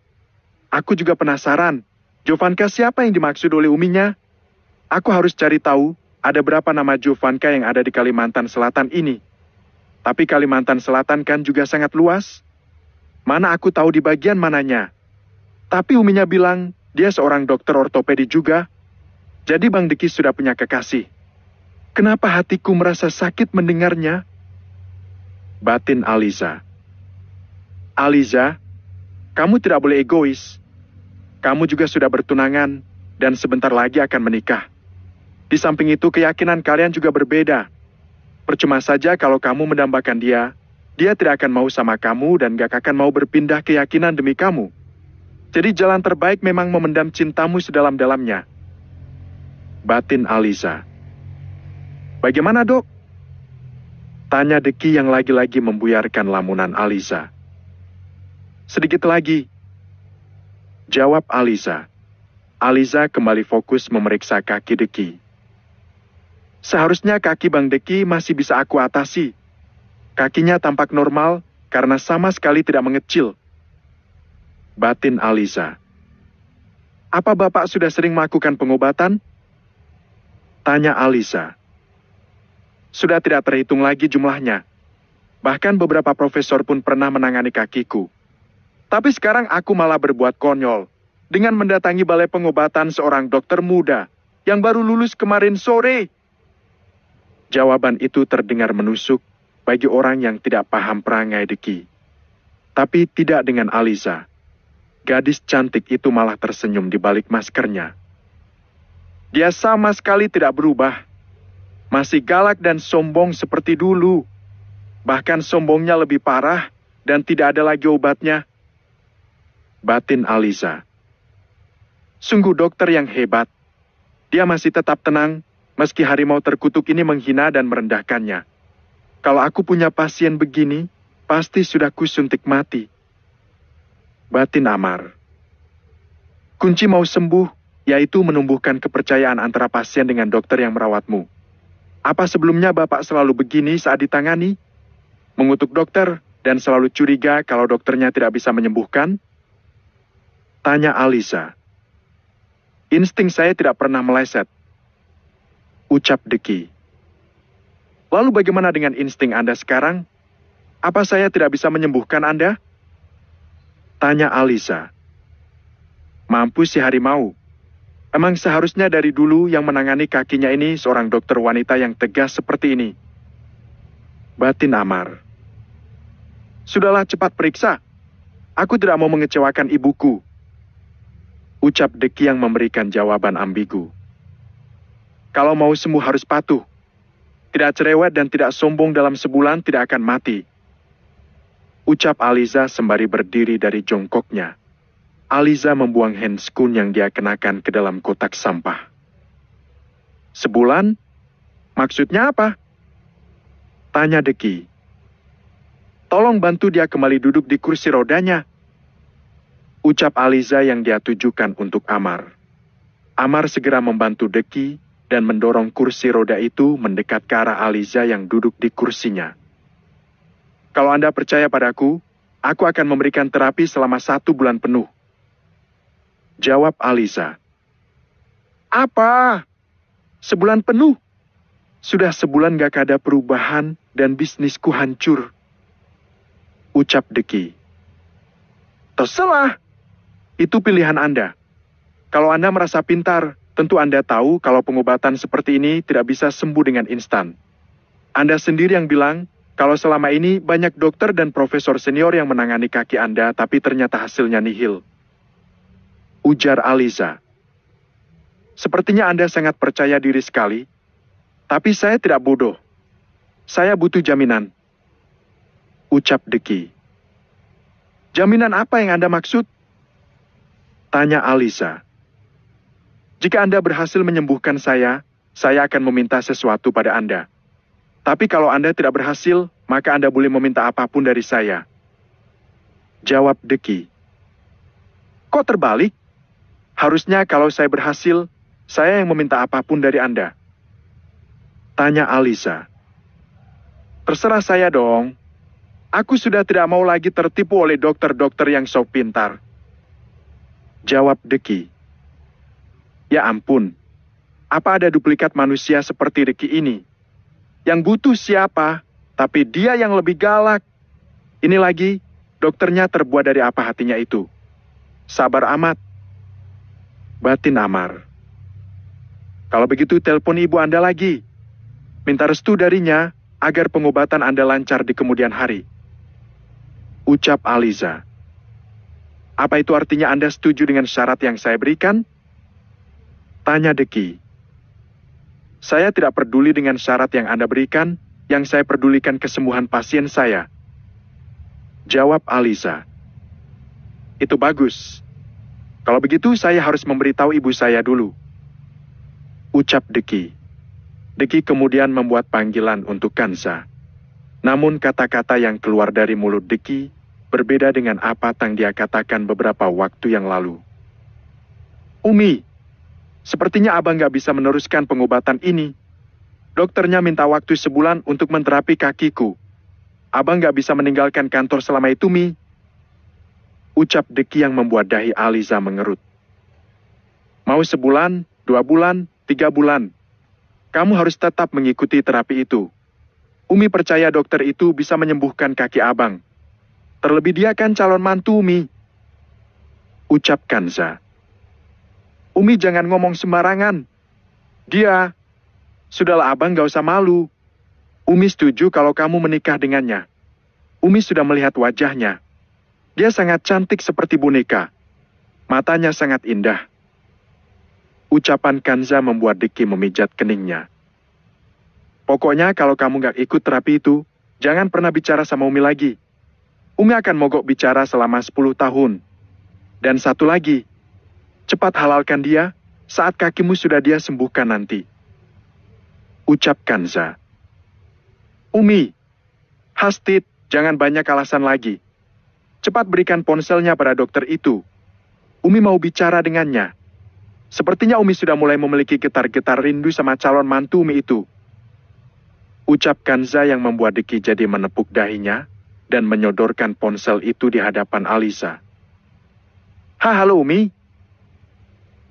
Aku juga penasaran. Jovanka siapa yang dimaksud oleh uminya? Aku harus cari tahu ada berapa nama Jovanka yang ada di Kalimantan Selatan ini. Tapi Kalimantan Selatan kan juga sangat luas. Mana aku tahu di bagian mananya. Tapi uminya bilang dia seorang dokter ortopedi juga. Jadi Bang Deki sudah punya kekasih. Kenapa hatiku merasa sakit mendengarnya? Batin Aliza. Aliza, kamu tidak boleh egois. Kamu juga sudah bertunangan dan sebentar lagi akan menikah. Di samping itu keyakinan kalian juga berbeda. Percuma saja kalau kamu mendambakan dia, dia tidak akan mau sama kamu dan gak akan mau berpindah keyakinan demi kamu. Jadi jalan terbaik memang memendam cintamu sedalam-dalamnya. Batin Aliza. Bagaimana, Dok? Tanya Deki yang lagi-lagi membuyarkan lamunan Aliza. Sedikit lagi. Jawab Aliza. Aliza kembali fokus memeriksa kaki Deki. Seharusnya kaki Bang Deki masih bisa aku atasi. Kakinya tampak normal karena sama sekali tidak mengecil. Batin Aliza. Apa Bapak sudah sering melakukan pengobatan? Tanya Aliza. Sudah tidak terhitung lagi jumlahnya. Bahkan beberapa profesor pun pernah menangani kakiku. Tapi sekarang aku malah berbuat konyol dengan mendatangi balai pengobatan seorang dokter muda yang baru lulus kemarin sore. Jawaban itu terdengar menusuk bagi orang yang tidak paham perangai Deki. Tapi tidak dengan Aliza. Gadis cantik itu malah tersenyum di balik maskernya. Dia sama sekali tidak berubah. Masih galak dan sombong seperti dulu. Bahkan sombongnya lebih parah dan tidak ada lagi obatnya. Batin Aliza. Sungguh dokter yang hebat. Dia masih tetap tenang, meski harimau terkutuk ini menghina dan merendahkannya. Kalau aku punya pasien begini, pasti sudah kusuntik mati. Batin Amar. Kunci mau sembuh, yaitu menumbuhkan kepercayaan antara pasien dengan dokter yang merawatmu. Apa sebelumnya Bapak selalu begini saat ditangani? Mengutuk dokter dan selalu curiga kalau dokternya tidak bisa menyembuhkan? Tanya Aliza. Insting saya tidak pernah meleset. Ucap Deki. Lalu bagaimana dengan insting Anda sekarang? Apa saya tidak bisa menyembuhkan Anda? Tanya Aliza. Mampu si harimau. Emang seharusnya dari dulu yang menangani kakinya ini seorang dokter wanita yang tegas seperti ini. Batin Amar. Sudahlah cepat periksa. Aku tidak mau mengecewakan ibuku. Ucap Deki yang memberikan jawaban ambigu. Kalau mau sembuh harus patuh. Tidak cerewet dan tidak sombong dalam sebulan tidak akan mati. Ucap Aliza sembari berdiri dari jongkoknya. Aliza membuang handscoon yang dia kenakan ke dalam kotak sampah. Sebulan? Maksudnya apa? Tanya Deki. Tolong bantu dia kembali duduk di kursi rodanya. Ucap Aliza yang dia tujukan untuk Amar. Amar segera membantu Deki dan mendorong kursi roda itu mendekat ke arah Aliza yang duduk di kursinya. Kalau Anda percaya padaku, aku akan memberikan terapi selama 1 bulan penuh. Jawab Aliza. Apa? Sebulan penuh? Sudah sebulan gak ada perubahan dan bisnisku hancur. Ucap Deki. Terserah. Itu pilihan Anda. Kalau Anda merasa pintar, tentu Anda tahu kalau pengobatan seperti ini tidak bisa sembuh dengan instan. Anda sendiri yang bilang, kalau selama ini banyak dokter dan profesor senior yang menangani kaki Anda, tapi ternyata hasilnya nihil. Ujar Aliza. Sepertinya Anda sangat percaya diri sekali, tapi saya tidak bodoh. Saya butuh jaminan. Ucap Deki. Jaminan apa yang Anda maksud? Tanya Aliza. Jika Anda berhasil menyembuhkan saya akan meminta sesuatu pada Anda. Tapi kalau Anda tidak berhasil, maka Anda boleh meminta apapun dari saya. Jawab Deki. Kok terbalik? Harusnya kalau saya berhasil, saya yang meminta apapun dari Anda. Tanya Aliza. Terserah saya dong. Aku sudah tidak mau lagi tertipu oleh dokter-dokter yang sok pintar. Jawab Deki. Ya ampun, apa ada duplikat manusia seperti Deki ini? Yang butuh siapa, tapi dia yang lebih galak. Ini lagi, dokternya terbuat dari apa hatinya itu? Sabar amat. Batin Amar. Kalau begitu telepon ibu Anda lagi. Minta restu darinya agar pengobatan Anda lancar di kemudian hari. Ucap Aliza. Apa itu artinya Anda setuju dengan syarat yang saya berikan? Tanya Deki. Saya tidak peduli dengan syarat yang Anda berikan, yang saya pedulikan kesembuhan pasien saya. Jawab Aliza. Itu bagus. Kalau begitu saya harus memberitahu ibu saya dulu. Ucap Deki. Deki kemudian membuat panggilan untuk Kanza. Namun kata-kata yang keluar dari mulut Deki berbeda dengan apa yang dia katakan beberapa waktu yang lalu. Umi, sepertinya abang gak bisa meneruskan pengobatan ini. Dokternya minta waktu sebulan untuk menterapi kakiku. Abang gak bisa meninggalkan kantor selama itu, Mi. Ucap Deki yang membuat dahi Aliza mengerut. Mau sebulan, 2 bulan, 3 bulan. Kamu harus tetap mengikuti terapi itu. Umi percaya dokter itu bisa menyembuhkan kaki abang. Terlebih dia kan calon mantu, Umi. Ucap Kanza. Umi jangan ngomong sembarangan. Sudahlah abang gak usah malu. Umi setuju kalau kamu menikah dengannya. Umi sudah melihat wajahnya. Dia sangat cantik seperti boneka. Matanya sangat indah. Ucapan Kanza membuat Deki memijat keningnya. Pokoknya kalau kamu gak ikut terapi itu, jangan pernah bicara sama Umi lagi. Umi akan mogok bicara selama 10 tahun. Dan satu lagi, cepat halalkan dia saat kakimu sudah dia sembuhkan nanti. Ucap Kanza. Umi, Hastid, jangan banyak alasan lagi. Cepat berikan ponselnya pada dokter itu. Umi mau bicara dengannya. Sepertinya Umi sudah mulai memiliki getar-getar rindu sama calon mantu Umi itu. Ucap Kanza yang membuat Deki jadi menepuk dahinya dan menyodorkan ponsel itu di hadapan Aliza. Halo Umi.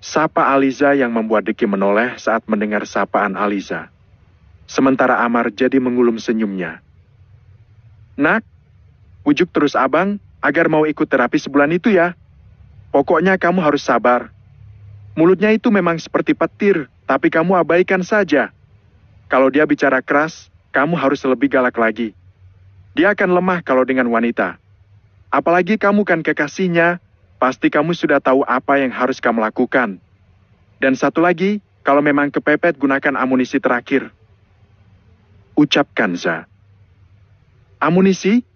Sapa Aliza yang membuat Deki menoleh saat mendengar sapaan Aliza. Sementara Amar jadi mengulum senyumnya. Nak, bujuk terus abang agar mau ikut terapi sebulan itu ya. Pokoknya kamu harus sabar. Mulutnya itu memang seperti petir, tapi kamu abaikan saja. Kalau dia bicara keras, kamu harus lebih galak lagi. Dia akan lemah kalau dengan wanita. Apalagi kamu kan kekasihnya, pasti kamu sudah tahu apa yang harus kamu lakukan. Dan satu lagi, kalau memang kepepet gunakan amunisi terakhir. Ucap Kanza. Amunisi?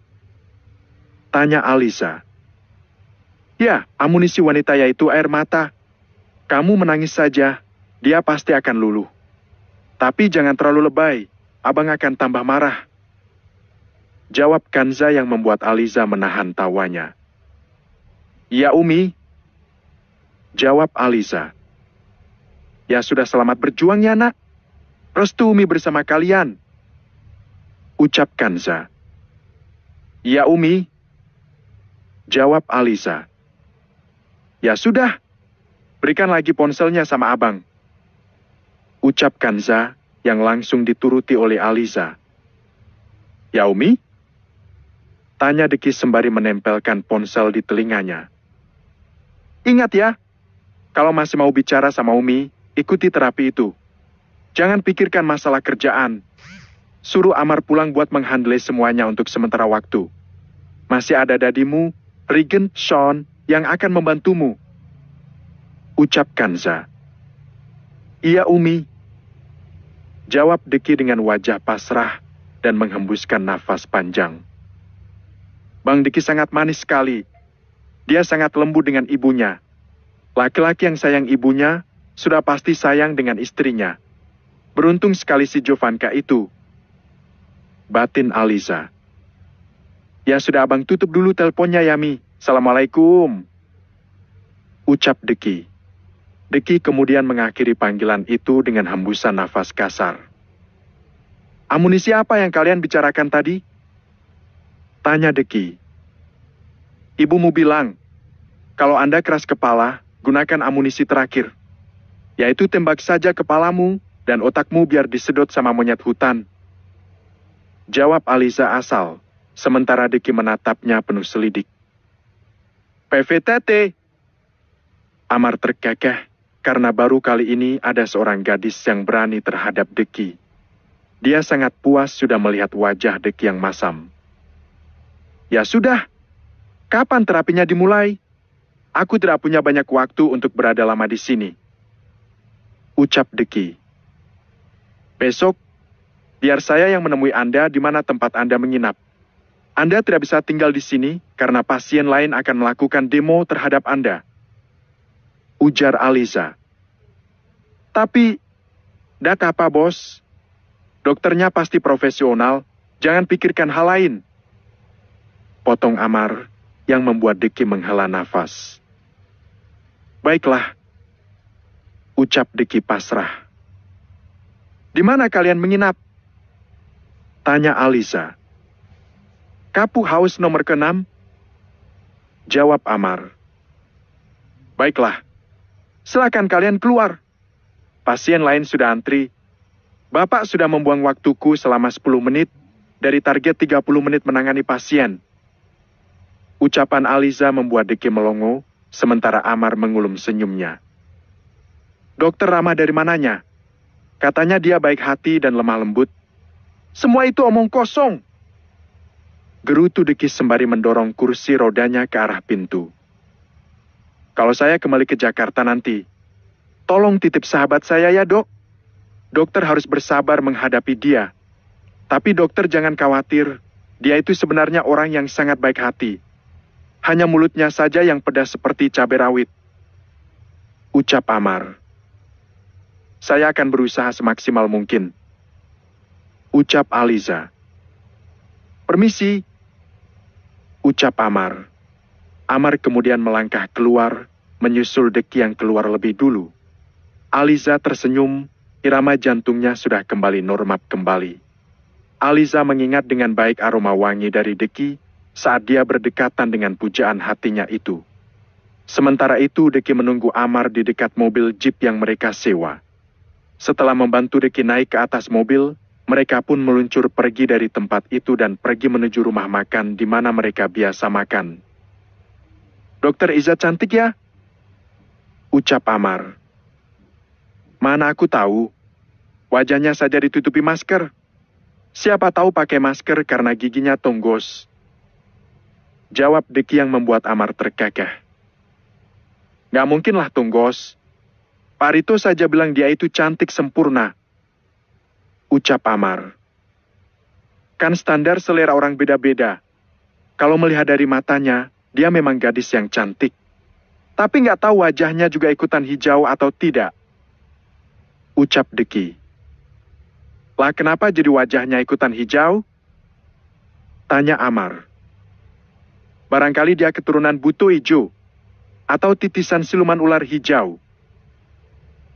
Tanya Aliza. Ya, amunisi wanita yaitu air mata. Kamu menangis saja, dia pasti akan luluh. Tapi jangan terlalu lebay, abang akan tambah marah. Jawab Kanza yang membuat Aliza menahan tawanya. Ya Umi. Jawab Aliza. Ya sudah selamat berjuang ya nak. Restu Umi bersama kalian. Ucap Kanza. Ya Umi. Jawab Aliza. Ya sudah. Berikan lagi ponselnya sama abang. Ucap Kanza yang langsung dituruti oleh Aliza. Ya Umi? Tanya Deki sembari menempelkan ponsel di telinganya. Ingat ya, kalau masih mau bicara sama Umi, ikuti terapi itu. Jangan pikirkan masalah kerjaan. Suruh Amar pulang buat menghandle semuanya untuk sementara waktu. Masih ada dadimu, Regan, Sean, yang akan membantumu. Ucap Kanza. Iya Umi. Jawab Deki dengan wajah pasrah dan menghembuskan nafas panjang. Bang Deki sangat manis sekali. Dia sangat lembut dengan ibunya. Laki-laki yang sayang ibunya sudah pasti sayang dengan istrinya. Beruntung sekali si Jovanka itu. Batin Aliza. Ya sudah abang tutup dulu teleponnya ya Mi. Assalamualaikum. Ucap Deki. Deki kemudian mengakhiri panggilan itu dengan hembusan nafas kasar. Amunisi apa yang kalian bicarakan tadi? Tanya Deki. Ibumu bilang, kalau Anda keras kepala, gunakan amunisi terakhir. Yaitu tembak saja kepalamu dan otakmu biar disedot sama monyet hutan. Jawab Aliza asal, sementara Deki menatapnya penuh selidik. PVTT. Amar terkekeh karena baru kali ini ada seorang gadis yang berani terhadap Deki. Dia sangat puas sudah melihat wajah Deki yang masam. Ya sudah, kapan terapinya dimulai? Aku tidak punya banyak waktu untuk berada lama di sini. Ucap Deki. Besok, biar saya yang menemui Anda di mana tempat Anda menginap. Anda tidak bisa tinggal di sini karena pasien lain akan melakukan demo terhadap Anda. Ujar Aliza. Tapi, dak apa bos? Dokternya pasti profesional, jangan pikirkan hal lain. Potong Amar yang membuat Deki menghela nafas. Baiklah, ucap Deki pasrah. Di mana kalian menginap? Tanya Aliza. Kapuk House nomor ke-6? Jawab Amar. Baiklah, silakan kalian keluar. Pasien lain sudah antri. Bapak sudah membuang waktuku selama 10 menit dari target 30 menit menangani pasien. Ucapan Aliza membuat Deki melongo, sementara Amar mengulum senyumnya. Dokter ramah dari mananya? Katanya dia baik hati dan lemah lembut. Semua itu omong kosong. Gerutu Deki sembari mendorong kursi rodanya ke arah pintu. Kalau saya kembali ke Jakarta nanti, tolong titip sahabat saya ya, Dok. Dokter harus bersabar menghadapi dia. Tapi dokter jangan khawatir, dia itu sebenarnya orang yang sangat baik hati. Hanya mulutnya saja yang pedas seperti cabai rawit. Ucap Amar. Saya akan berusaha semaksimal mungkin. Ucap Aliza. Permisi. Ucap Amar. Amar kemudian melangkah keluar, menyusul Deki yang keluar lebih dulu. Aliza tersenyum, irama jantungnya sudah kembali normal kembali. Aliza mengingat dengan baik aroma wangi dari Deki saat dia berdekatan dengan pujaan hatinya itu. Sementara itu Deki menunggu Amar di dekat mobil jeep yang mereka sewa. Setelah membantu Deki naik ke atas mobil, mereka pun meluncur pergi dari tempat itu dan pergi menuju rumah makan di mana mereka biasa makan. Dokter Iza cantik ya? Ucap Amar. Mana aku tahu, wajahnya saja ditutupi masker. Siapa tahu pakai masker karena giginya tonggos. Jawab Deki yang membuat Amar terkekeh. Gak mungkinlah tonggos. Pak Rito saja bilang dia itu cantik sempurna. Ucap Amar. Kan standar selera orang beda-beda. Kalau melihat dari matanya, dia memang gadis yang cantik. Tapi gak tahu wajahnya juga ikutan hijau atau tidak. Ucap Deki. Lah kenapa jadi wajahnya ikutan hijau? Tanya Amar. Barangkali dia keturunan buto hijau, atau titisan siluman ular hijau.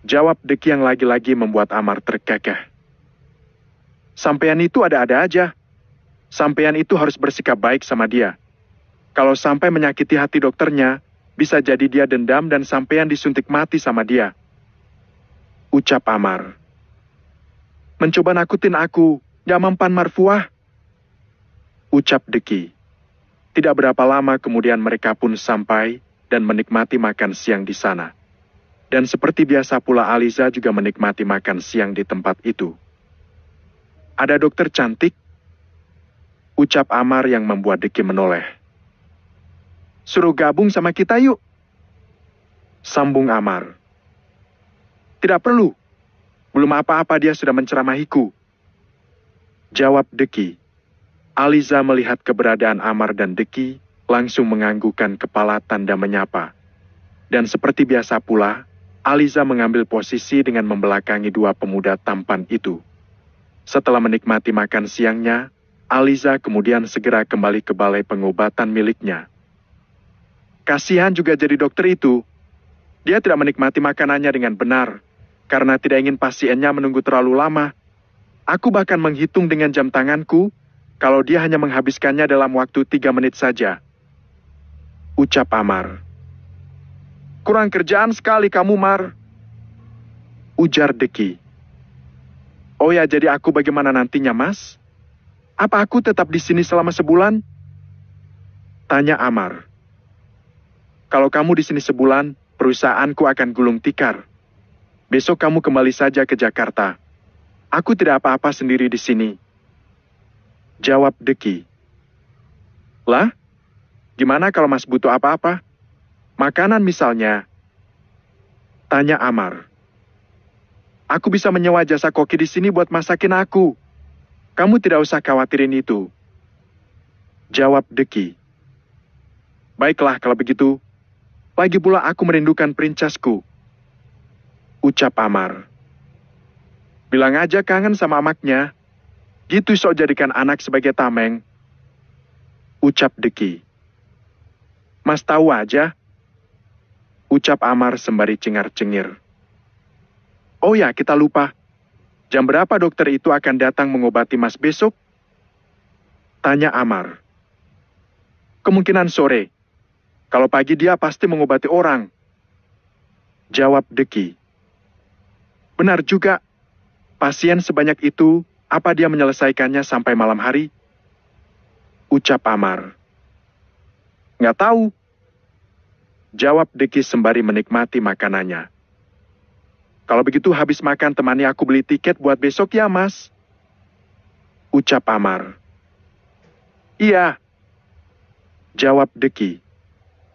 Jawab Deki yang lagi-lagi membuat Amar terkekeh. Sampean itu ada-ada aja. Sampean itu harus bersikap baik sama dia. Kalau sampai menyakiti hati dokternya, bisa jadi dia dendam dan sampean disuntik mati sama dia. Ucap Amar. Mencoba nakutin aku, gak mempan marfuah. Ucap Deki. Tidak berapa lama kemudian mereka pun sampai dan menikmati makan siang di sana. Dan seperti biasa pula Aliza juga menikmati makan siang di tempat itu. Ada dokter cantik? Ucap Amar yang membuat Deki menoleh. Suruh gabung sama kita yuk. Sambung Amar. Tidak perlu. Belum apa-apa dia sudah menceramahiku. Jawab Deki. Aliza melihat keberadaan Amar dan Deki, langsung menganggukkan kepala tanda menyapa. Dan seperti biasa pula, Aliza mengambil posisi dengan membelakangi dua pemuda tampan itu. Setelah menikmati makan siangnya, Aliza kemudian segera kembali ke balai pengobatan miliknya. Kasihan juga jadi dokter itu. Dia tidak menikmati makanannya dengan benar, karena tidak ingin pasiennya menunggu terlalu lama. Aku bahkan menghitung dengan jam tanganku, kalau dia hanya menghabiskannya dalam waktu 3 menit saja. Ucap Amar. Kurang kerjaan sekali kamu, Mar. Ujar Deki. Oh ya, jadi aku bagaimana nantinya, Mas? Apa aku tetap di sini selama sebulan? Tanya Amar. Kalau kamu di sini sebulan, perusahaanku akan gulung tikar. Besok kamu kembali saja ke Jakarta. Aku tidak apa-apa sendiri di sini. Jawab Deki. Lah? Gimana kalau Mas butuh apa-apa? Makanan misalnya. Tanya Amar. Aku bisa menyewa jasa koki di sini buat masakin aku. Kamu tidak usah khawatirin itu. Jawab Deki. Baiklah kalau begitu. Lagi pula aku merindukan princesku. Ucap Amar. Bilang aja kangen sama amaknya. Gitu sok jadikan anak sebagai tameng. Ucap Deki. Mas tahu aja. Ucap Amar sembari cengar-cengir. Oh ya, kita lupa. Jam berapa dokter itu akan datang mengobati Mas besok? Tanya Amar. Kemungkinan sore. Kalau pagi dia pasti mengobati orang. Jawab Deki. Benar juga. Pasien sebanyak itu, apa dia menyelesaikannya sampai malam hari? Ucap Amar. Nggak tahu. Jawab Deki sembari menikmati makanannya. Kalau begitu habis makan temani aku beli tiket buat besok ya, Mas. Ucap Amar. Iya. Jawab Deki.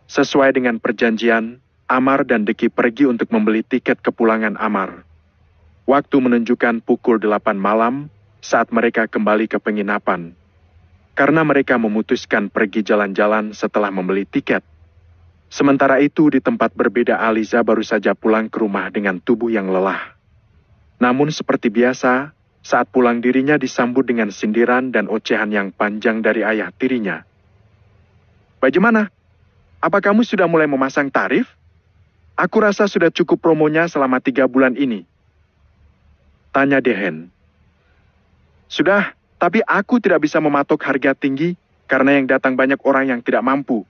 Sesuai dengan perjanjian, Amar dan Deki pergi untuk membeli tiket kepulangan Amar. Waktu menunjukkan pukul 8 malam saat mereka kembali ke penginapan. Karena mereka memutuskan pergi jalan-jalan setelah membeli tiket. Sementara itu di tempat berbeda Aliza baru saja pulang ke rumah dengan tubuh yang lelah. Namun seperti biasa, saat pulang dirinya disambut dengan sindiran dan ocehan yang panjang dari ayah tirinya. Bagaimana? Apa kamu sudah mulai memasang tarif? Aku rasa sudah cukup promonya selama 3 bulan ini. Tanya Dehen. Sudah, tapi aku tidak bisa mematok harga tinggi karena yang datang banyak orang yang tidak mampu.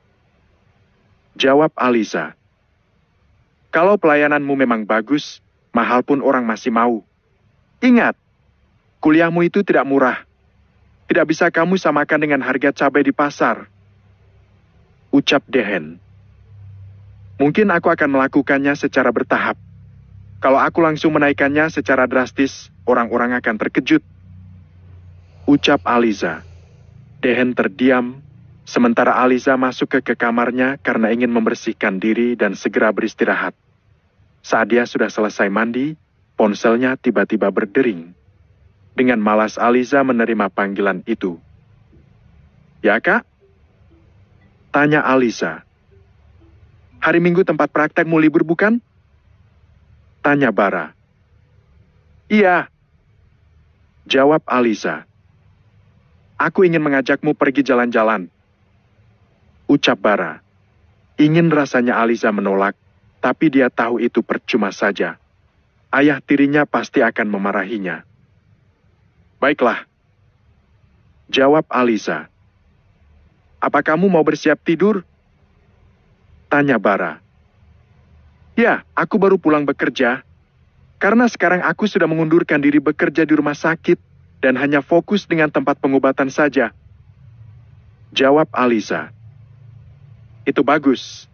Jawab Aliza. Kalau pelayananmu memang bagus, mahal pun orang masih mau. Ingat, kuliahmu itu tidak murah. Tidak bisa kamu samakan dengan harga cabai di pasar. Ucap Dehen. Mungkin aku akan melakukannya secara bertahap. Kalau aku langsung menaikkannya secara drastis, orang-orang akan terkejut. Ucap Aliza. Dehen terdiam, sementara Aliza masuk ke kamarnya karena ingin membersihkan diri dan segera beristirahat. Saat dia sudah selesai mandi, ponselnya tiba-tiba berdering. Dengan malas Aliza menerima panggilan itu. Ya, Kak? Tanya Aliza. Hari Minggu tempat praktekmu libur bukan? Tanya Bara. Iya. Jawab Aliza. Aku ingin mengajakmu pergi jalan-jalan. Ucap Bara. Ingin rasanya Aliza menolak, tapi dia tahu itu percuma saja. Ayah tirinya pasti akan memarahinya. Baiklah. Jawab Aliza. Apa kamu mau bersiap tidur? Tanya Bara. Ya, aku baru pulang bekerja. Karena sekarang aku sudah mengundurkan diri bekerja di rumah sakit dan hanya fokus dengan tempat pengobatan saja. Jawab Aliza. Itu bagus.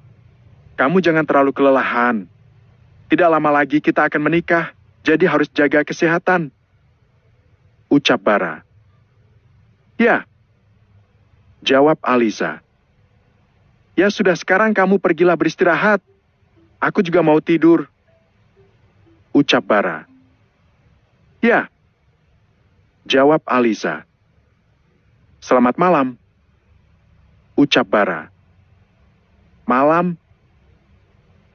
Kamu jangan terlalu kelelahan. Tidak lama lagi kita akan menikah, jadi harus jaga kesehatan. Ucap Bara. Ya. Jawab Aliza. Ya sudah, sekarang kamu pergilah beristirahat. Aku juga mau tidur. Ucap Bara. Ya. Jawab Aliza. Selamat malam. Ucap Bara. Malam.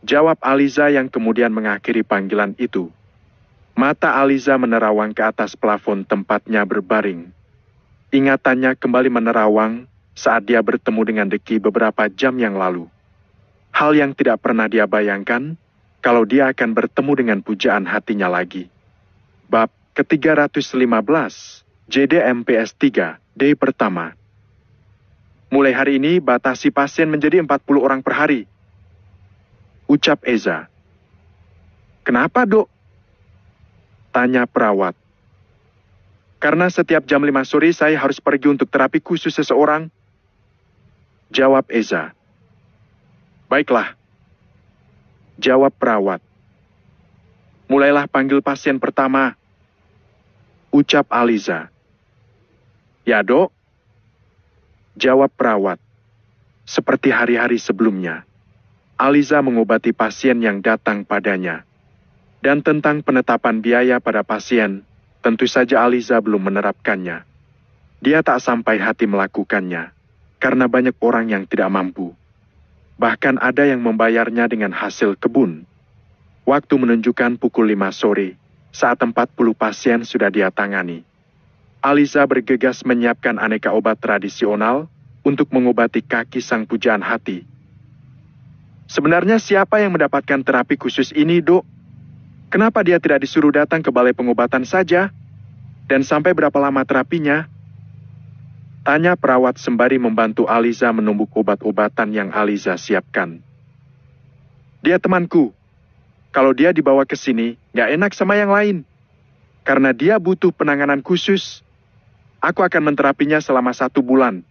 Jawab Aliza yang kemudian mengakhiri panggilan itu. Mata Aliza menerawang ke atas plafon tempatnya berbaring. Ingatannya kembali menerawang saat dia bertemu dengan Deki beberapa jam yang lalu. Hal yang tidak pernah dia bayangkan, kalau dia akan bertemu dengan pujaan hatinya lagi. Bab ke-315, JDMPS 3, day pertama. Mulai hari ini, batasi pasien menjadi 40 orang per hari. Ucap Eza. Kenapa, Dok? Tanya perawat. Karena setiap jam 5 sore saya harus pergi untuk terapi khusus seseorang. Jawab Eza. Baiklah. Jawab perawat. Mulailah panggil pasien pertama. Ucap Aliza. Ya, Dok. Jawab perawat. Seperti hari-hari sebelumnya, Aliza mengobati pasien yang datang padanya. Dan tentang penetapan biaya pada pasien, tentu saja Aliza belum menerapkannya. Dia tak sampai hati melakukannya, karena banyak orang yang tidak mampu. Bahkan ada yang membayarnya dengan hasil kebun. Waktu menunjukkan pukul 5 sore, saat 40 pasien sudah dia tangani. Aliza bergegas menyiapkan aneka obat tradisional untuk mengobati kaki sang pujaan hati. Sebenarnya siapa yang mendapatkan terapi khusus ini, Dok? Kenapa dia tidak disuruh datang ke balai pengobatan saja? Dan sampai berapa lama terapinya? Tanya perawat sembari membantu Aliza menumbuk obat-obatan yang Aliza siapkan. Dia temanku. Kalau dia dibawa ke sini, nggak enak sama yang lain. Karena dia butuh penanganan khusus. Aku akan menterapinya selama 1 bulan.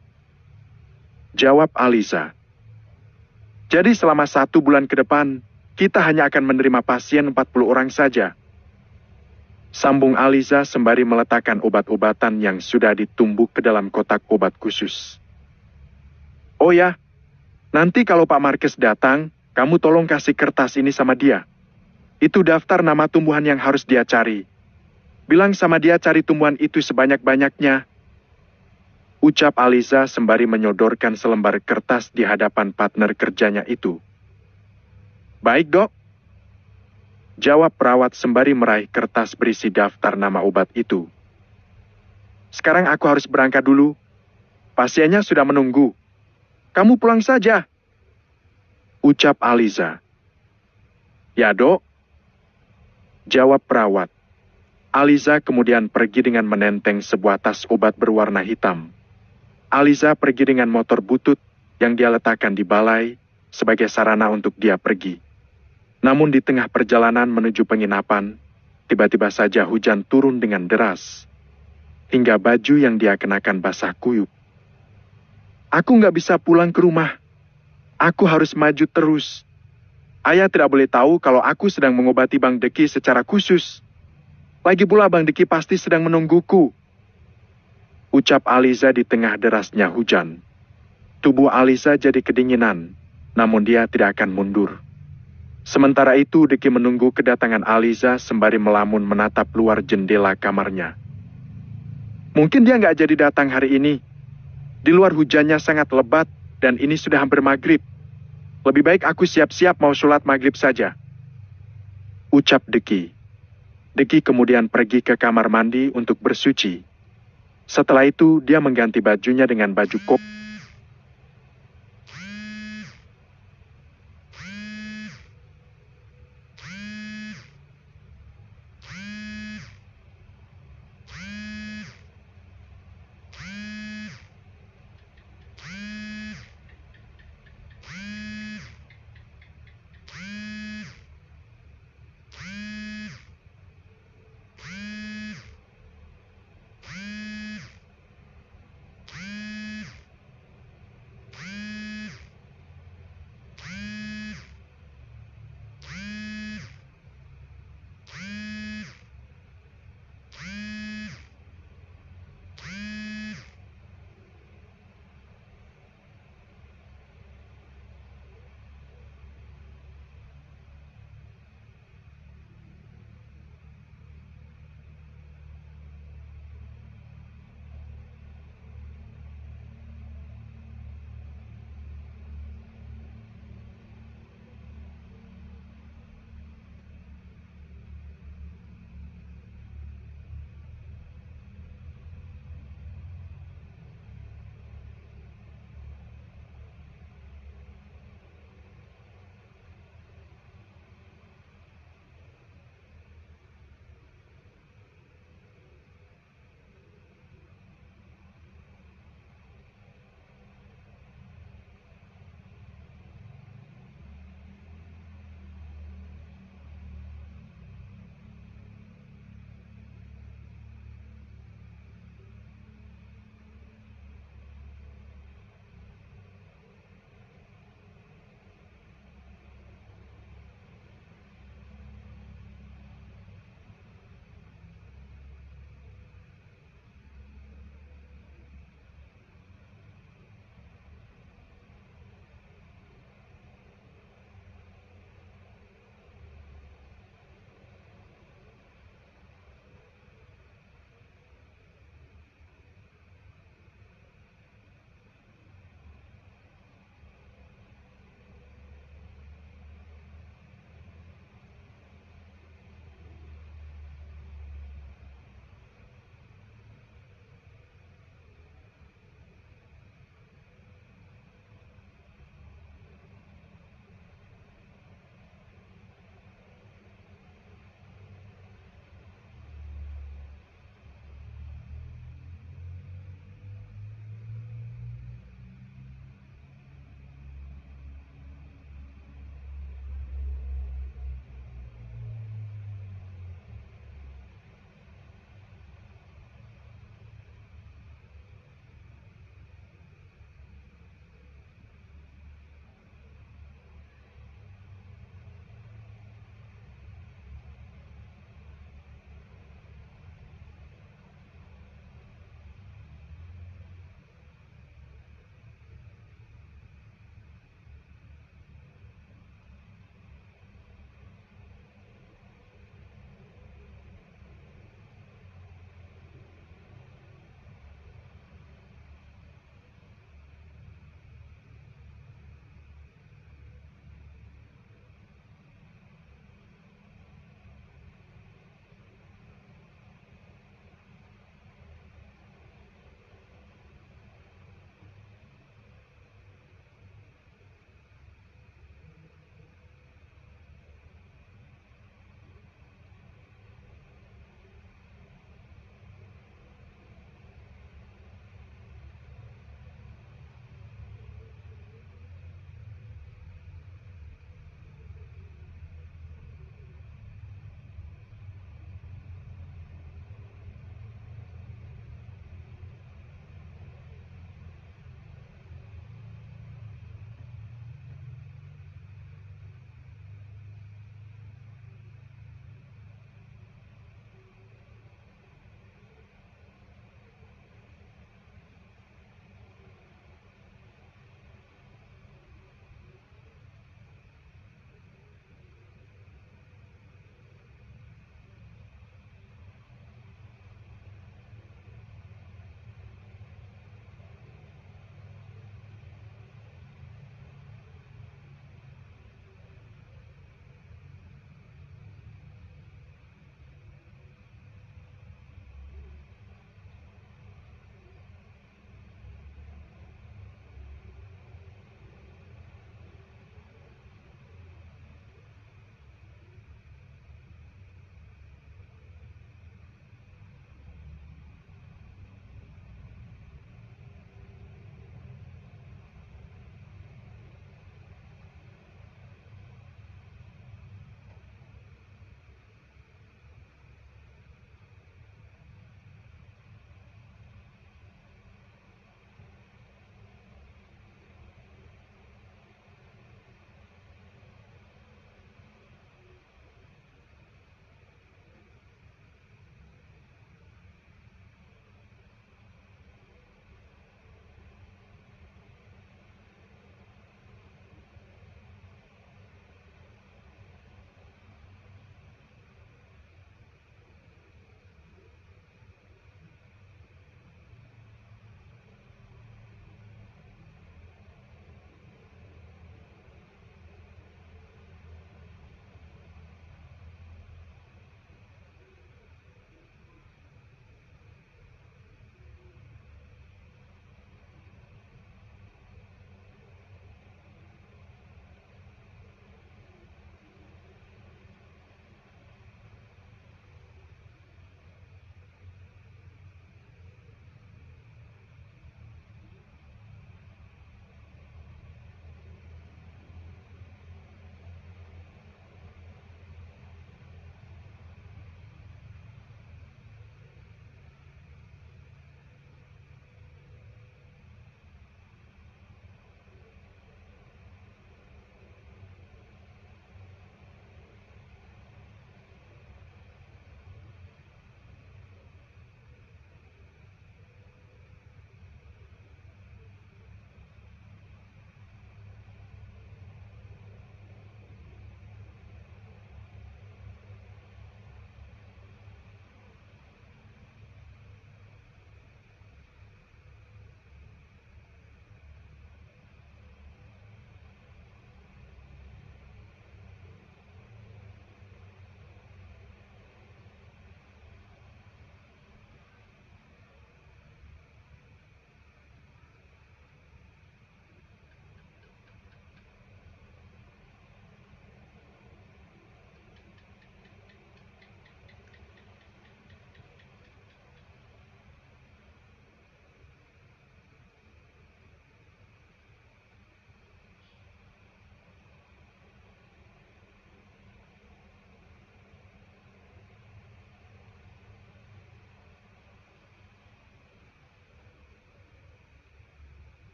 Jawab Aliza. Jadi selama 1 bulan ke depan, kita hanya akan menerima pasien 40 orang saja. Sambung Aliza sembari meletakkan obat-obatan yang sudah ditumbuk ke dalam kotak obat khusus. Oh ya, nanti kalau Pak Marquez datang, kamu tolong kasih kertas ini sama dia. Itu daftar nama tumbuhan yang harus dia cari. Bilang sama dia cari tumbuhan itu sebanyak-banyaknya. Ucap Aliza sembari menyodorkan selembar kertas di hadapan partner kerjanya itu. Baik, Dok. Jawab perawat sembari meraih kertas berisi daftar nama obat itu. Sekarang aku harus berangkat dulu. Pasiennya sudah menunggu. Kamu pulang saja. Ucap Aliza. Ya, Dok. Jawab perawat. Aliza kemudian pergi dengan menenteng sebuah tas obat berwarna hitam. Aliza pergi dengan motor butut yang dia letakkan di balai sebagai sarana untuk dia pergi. Namun di tengah perjalanan menuju penginapan, tiba-tiba saja hujan turun dengan deras, hingga baju yang dia kenakan basah kuyup. Aku nggak bisa pulang ke rumah. Aku harus maju terus. Ayah tidak boleh tahu kalau aku sedang mengobati Bang Deki secara khusus. Lagi pula Bang Deki pasti sedang menungguku. Ucap Aliza di tengah derasnya hujan. Tubuh Aliza jadi kedinginan, namun dia tidak akan mundur. Sementara itu, Deki menunggu kedatangan Aliza sembari melamun menatap luar jendela kamarnya. Mungkin dia nggak jadi datang hari ini. Di luar hujannya sangat lebat dan ini sudah hampir maghrib. Lebih baik aku siap-siap mau sholat maghrib saja. Ucap Deki. Deki kemudian pergi ke kamar mandi untuk bersuci. Setelah itu, dia mengganti bajunya dengan baju kop.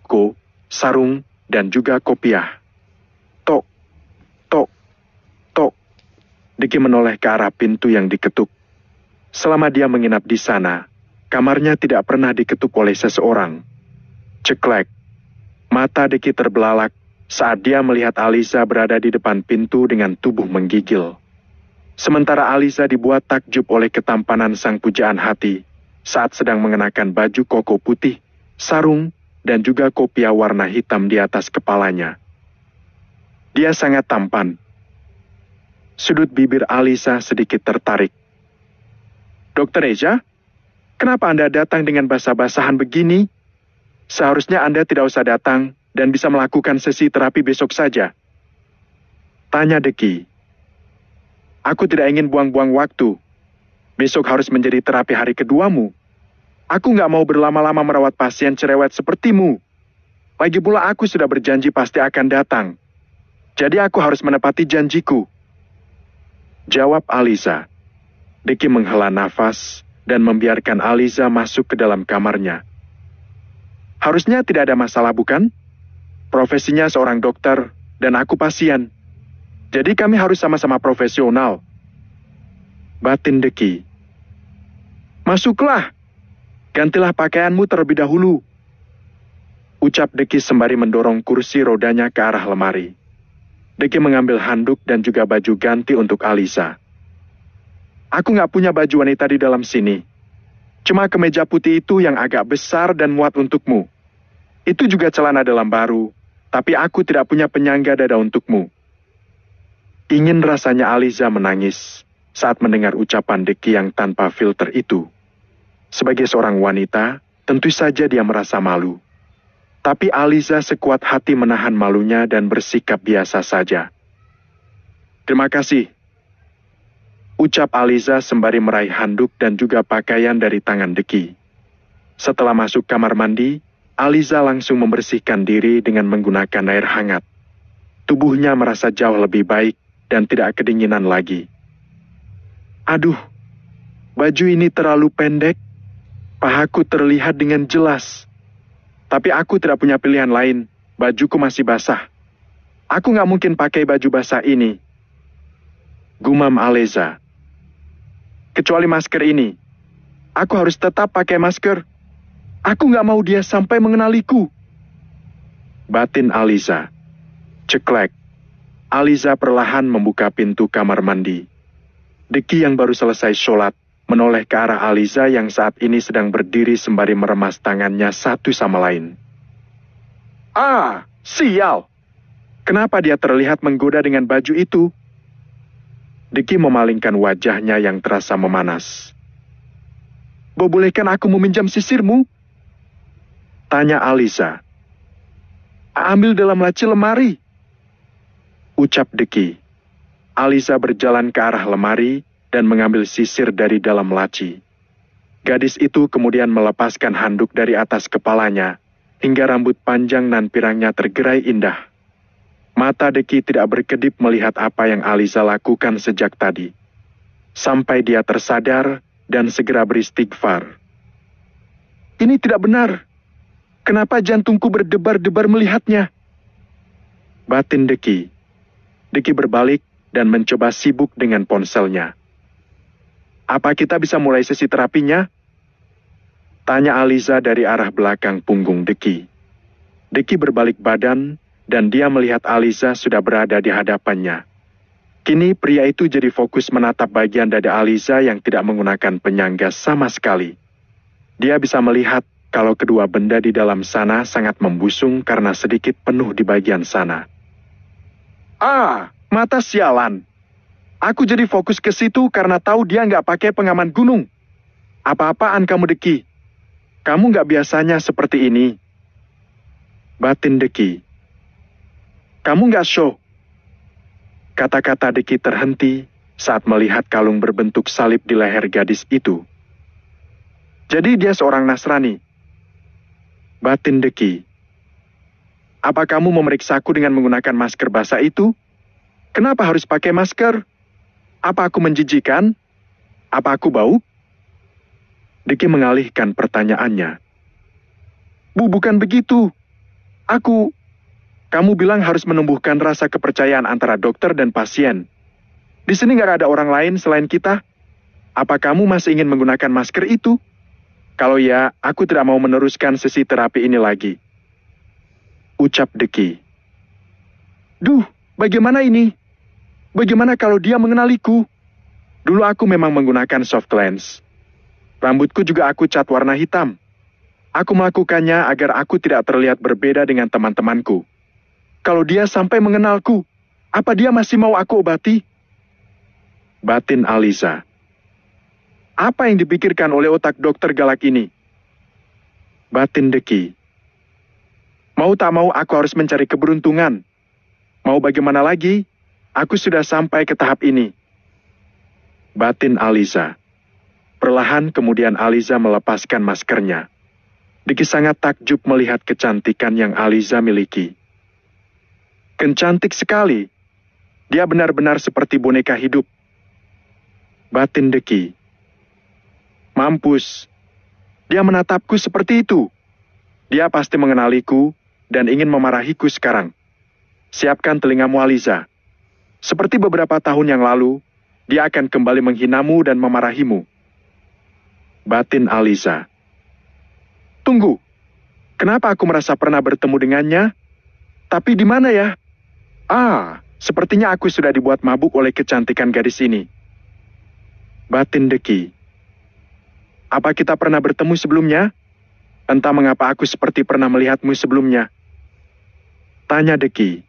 koko, sarung, dan juga kopiah. Tok, tok, tok. Diki menoleh ke arah pintu yang diketuk. Selama dia menginap di sana, kamarnya tidak pernah diketuk oleh seseorang. Ceklek. Mata Diki terbelalak saat dia melihat Aliza berada di depan pintu dengan tubuh menggigil. Sementara Aliza dibuat takjub oleh ketampanan sang pujaan hati saat sedang mengenakan baju koko putih, sarung, dan juga kopiah warna hitam di atas kepalanya. Dia sangat tampan. Sudut bibir Aliza sedikit tertarik. Dokter Eja, kenapa Anda datang dengan basah-basahan begini? Seharusnya Anda tidak usah datang dan bisa melakukan sesi terapi besok saja. Tanya Deki. Aku tidak ingin buang-buang waktu. Besok harus menjadi terapi hari keduamu. Aku nggak mau berlama-lama merawat pasien cerewet sepertimu. Lagi pula aku sudah berjanji pasti akan datang. Jadi aku harus menepati janjiku. Jawab Aliza. Deki menghela nafas dan membiarkan Aliza masuk ke dalam kamarnya. Harusnya tidak ada masalah, bukan? Profesinya seorang dokter dan aku pasien. Jadi kami harus sama-sama profesional. Batin Deki. Masuklah. Gantilah pakaianmu terlebih dahulu. Ucap Deki sembari mendorong kursi rodanya ke arah lemari. Deki mengambil handuk dan juga baju ganti untuk Aliza. Aku nggak punya baju wanita di dalam sini. Cuma kemeja putih itu yang agak besar dan muat untukmu. Itu juga celana dalam baru, tapi aku tidak punya penyangga dada untukmu. Ingin rasanya Aliza menangis saat mendengar ucapan Deki yang tanpa filter itu. Sebagai seorang wanita, tentu saja dia merasa malu. Tapi Aliza sekuat hati menahan malunya dan bersikap biasa saja. Terima kasih. Ucap Aliza sembari meraih handuk dan juga pakaian dari tangan Deki. Setelah masuk kamar mandi, Aliza langsung membersihkan diri dengan menggunakan air hangat. Tubuhnya merasa jauh lebih baik dan tidak kedinginan lagi. Aduh, baju ini terlalu pendek. Pahaku terlihat dengan jelas. Tapi aku tidak punya pilihan lain. Bajuku masih basah. Aku nggak mungkin pakai baju basah ini. Gumam Aliza. Kecuali masker ini. Aku harus tetap pakai masker. Aku nggak mau dia sampai mengenaliku. Batin Aliza. Ceklek. Aliza perlahan membuka pintu kamar mandi. Deki yang baru selesai sholat menoleh ke arah Aliza yang saat ini sedang berdiri sembari meremas tangannya satu sama lain. Ah, sial! Kenapa dia terlihat menggoda dengan baju itu? Deki memalingkan wajahnya yang terasa memanas. Bolehkan aku meminjam sisirmu? Tanya Aliza. Ambil dalam laci lemari. Ucap Deki. Aliza berjalan ke arah lemari dan mengambil sisir dari dalam laci. Gadis itu kemudian melepaskan handuk dari atas kepalanya, hingga rambut panjang nan pirangnya tergerai indah. Mata Deki tidak berkedip melihat apa yang Aliza lakukan sejak tadi. Sampai dia tersadar dan segera beristighfar. Ini tidak benar. Kenapa jantungku berdebar-debar melihatnya? Batin Deki. Deki berbalik dan mencoba sibuk dengan ponselnya. Apa kita bisa mulai sesi terapinya? Tanya Aliza dari arah belakang punggung Deki. Deki berbalik badan dan dia melihat Aliza sudah berada di hadapannya. Kini pria itu jadi fokus menatap bagian dada Aliza yang tidak menggunakan penyangga sama sekali. Dia bisa melihat kalau kedua benda di dalam sana sangat membusung karena sedikit penuh di bagian sana. Ah, mata sialan. Aku jadi fokus ke situ karena tahu dia nggak pakai pengaman gunung. Apa-apaan kamu Deki? Kamu nggak biasanya seperti ini. Batin Deki. Kamu nggak show. Kata-kata Deki terhenti saat melihat kalung berbentuk salib di leher gadis itu. Jadi dia seorang Nasrani. Batin Deki. Apa kamu memeriksaku dengan menggunakan masker basah itu? Kenapa harus pakai masker? Apa aku menjijikan? Apa aku bau? Deki mengalihkan pertanyaannya. Bukan begitu. Kamu bilang harus menumbuhkan rasa kepercayaan antara dokter dan pasien. Di sini nggak ada orang lain selain kita. Apa kamu masih ingin menggunakan masker itu? Kalau ya, aku tidak mau meneruskan sesi terapi ini lagi. Ucap Deki. Duh, bagaimana ini? Bagaimana kalau dia mengenaliku? Dulu aku memang menggunakan soft lens. Rambutku juga aku cat warna hitam. Aku melakukannya agar aku tidak terlihat berbeda dengan teman-temanku. Kalau dia sampai mengenalku, apa dia masih mau aku obati? Batin Aliza. Apa yang dipikirkan oleh otak dokter galak ini? Batin Deki. Mau tak mau aku harus mencari keberuntungan. Mau bagaimana lagi? Aku sudah sampai ke tahap ini. Batin Aliza. Perlahan kemudian Aliza melepaskan maskernya. Deki sangat takjub melihat kecantikan yang Aliza miliki. Cantik sekali. Dia benar-benar seperti boneka hidup. Batin Deki. Mampus. Dia menatapku seperti itu. Dia pasti mengenaliku dan ingin memarahiku sekarang. Siapkan telingamu, Aliza. Seperti beberapa tahun yang lalu, dia akan kembali menghinamu dan memarahimu. Batin Aliza. Tunggu. Kenapa aku merasa pernah bertemu dengannya? Tapi di mana ya? Sepertinya aku sudah dibuat mabuk oleh kecantikan gadis ini. Batin Deki. Apa kita pernah bertemu sebelumnya? Entah mengapa aku seperti pernah melihatmu sebelumnya. Tanya Deki.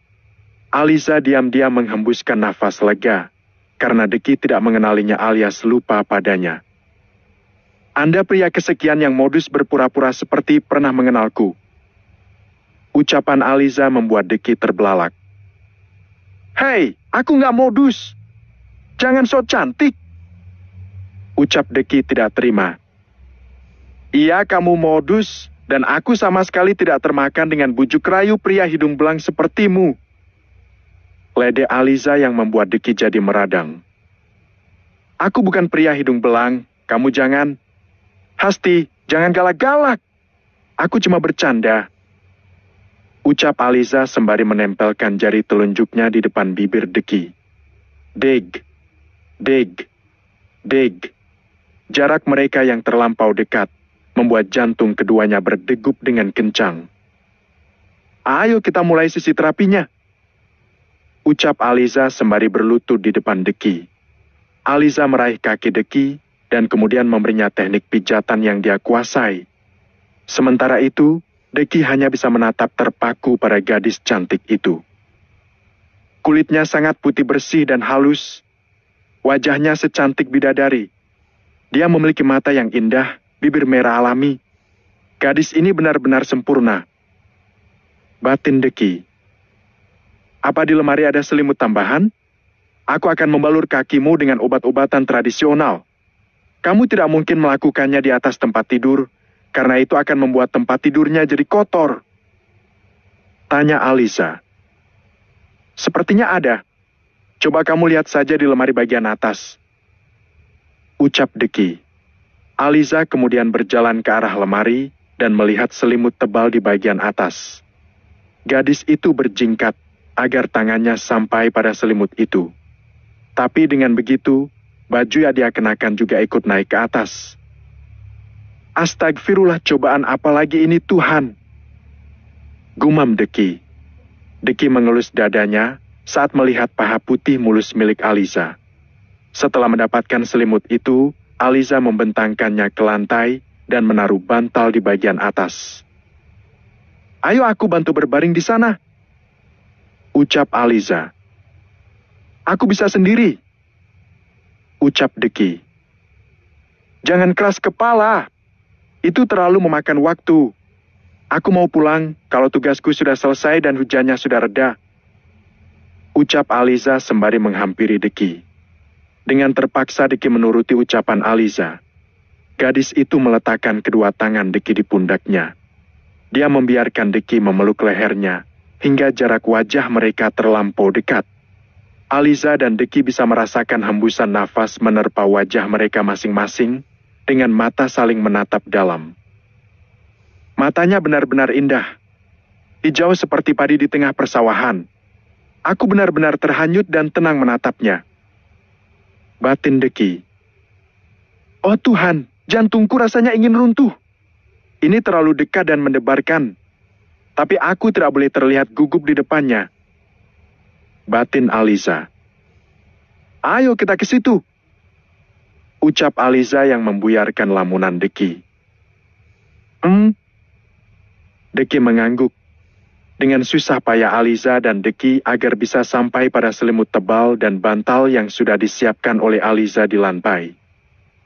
Aliza diam-diam menghembuskan nafas lega, karena Deki tidak mengenalinya alias lupa padanya. Anda pria kesekian yang modus berpura-pura seperti pernah mengenalku. Ucapan Aliza membuat Deki terbelalak. Hei, aku nggak modus. Jangan sok cantik. Ucap Deki tidak terima. Iya, kamu modus, dan aku sama sekali tidak termakan dengan bujuk rayu pria hidung belang sepertimu. Lede Aliza yang membuat Deki jadi meradang. Aku bukan pria hidung belang, kamu jangan. Hasti, jangan galak-galak. Aku cuma bercanda. Ucap Aliza sembari menempelkan jari telunjuknya di depan bibir Deki. Deg, deg, deg. Jarak mereka yang terlampau dekat membuat jantung keduanya berdegup dengan kencang. Ayo kita mulai sesi terapinya. Ucap Aliza sembari berlutut di depan Deki. Aliza meraih kaki Deki dan kemudian memberinya teknik pijatan yang dia kuasai. Sementara itu, Deki hanya bisa menatap terpaku pada gadis cantik itu. Kulitnya sangat putih bersih dan halus. Wajahnya secantik bidadari. Dia memiliki mata yang indah, bibir merah alami. Gadis ini benar-benar sempurna. Batin Deki. Apa di lemari ada selimut tambahan? Aku akan membalur kakimu dengan obat-obatan tradisional. Kamu tidak mungkin melakukannya di atas tempat tidur, karena itu akan membuat tempat tidurnya jadi kotor. Tanya Aliza. Sepertinya ada. Coba kamu lihat saja di lemari bagian atas. Ucap Deki. Aliza kemudian berjalan ke arah lemari dan melihat selimut tebal di bagian atas. Gadis itu berjingkat agar tangannya sampai pada selimut itu. Tapi dengan begitu, baju yang dia kenakan juga ikut naik ke atas. Astagfirullah, cobaan apa lagi ini Tuhan? Gumam Deki. Deki mengelus dadanya saat melihat paha putih mulus milik Aliza. Setelah mendapatkan selimut itu, Aliza membentangkannya ke lantai dan menaruh bantal di bagian atas. Ayo aku bantu berbaring di sana. Ucap Aliza. Aku bisa sendiri. Ucap Deki. Jangan keras kepala. Itu terlalu memakan waktu. Aku mau pulang kalau tugasku sudah selesai dan hujannya sudah reda. Ucap Aliza sembari menghampiri Deki. Dengan terpaksa Deki menuruti ucapan Aliza. Gadis itu meletakkan kedua tangan Deki di pundaknya. Dia membiarkan Deki memeluk lehernya hingga jarak wajah mereka terlampau dekat. Aliza dan Deki bisa merasakan hembusan nafas menerpa wajah mereka masing-masing dengan mata saling menatap dalam. Matanya benar-benar indah. hijau seperti padi di tengah persawahan. Aku benar-benar terhanyut dan tenang menatapnya. Batin Deki. Oh Tuhan, jantungku rasanya ingin runtuh. Ini terlalu dekat dan mendebarkan. Tapi aku tidak boleh terlihat gugup di depannya. Batin Aliza. Ayo kita ke situ. Ucap Aliza yang membuyarkan lamunan Deki. Deki mengangguk. Dengan susah payah Aliza dan Deki agar bisa sampai pada selimut tebal dan bantal yang sudah disiapkan oleh Aliza di lantai.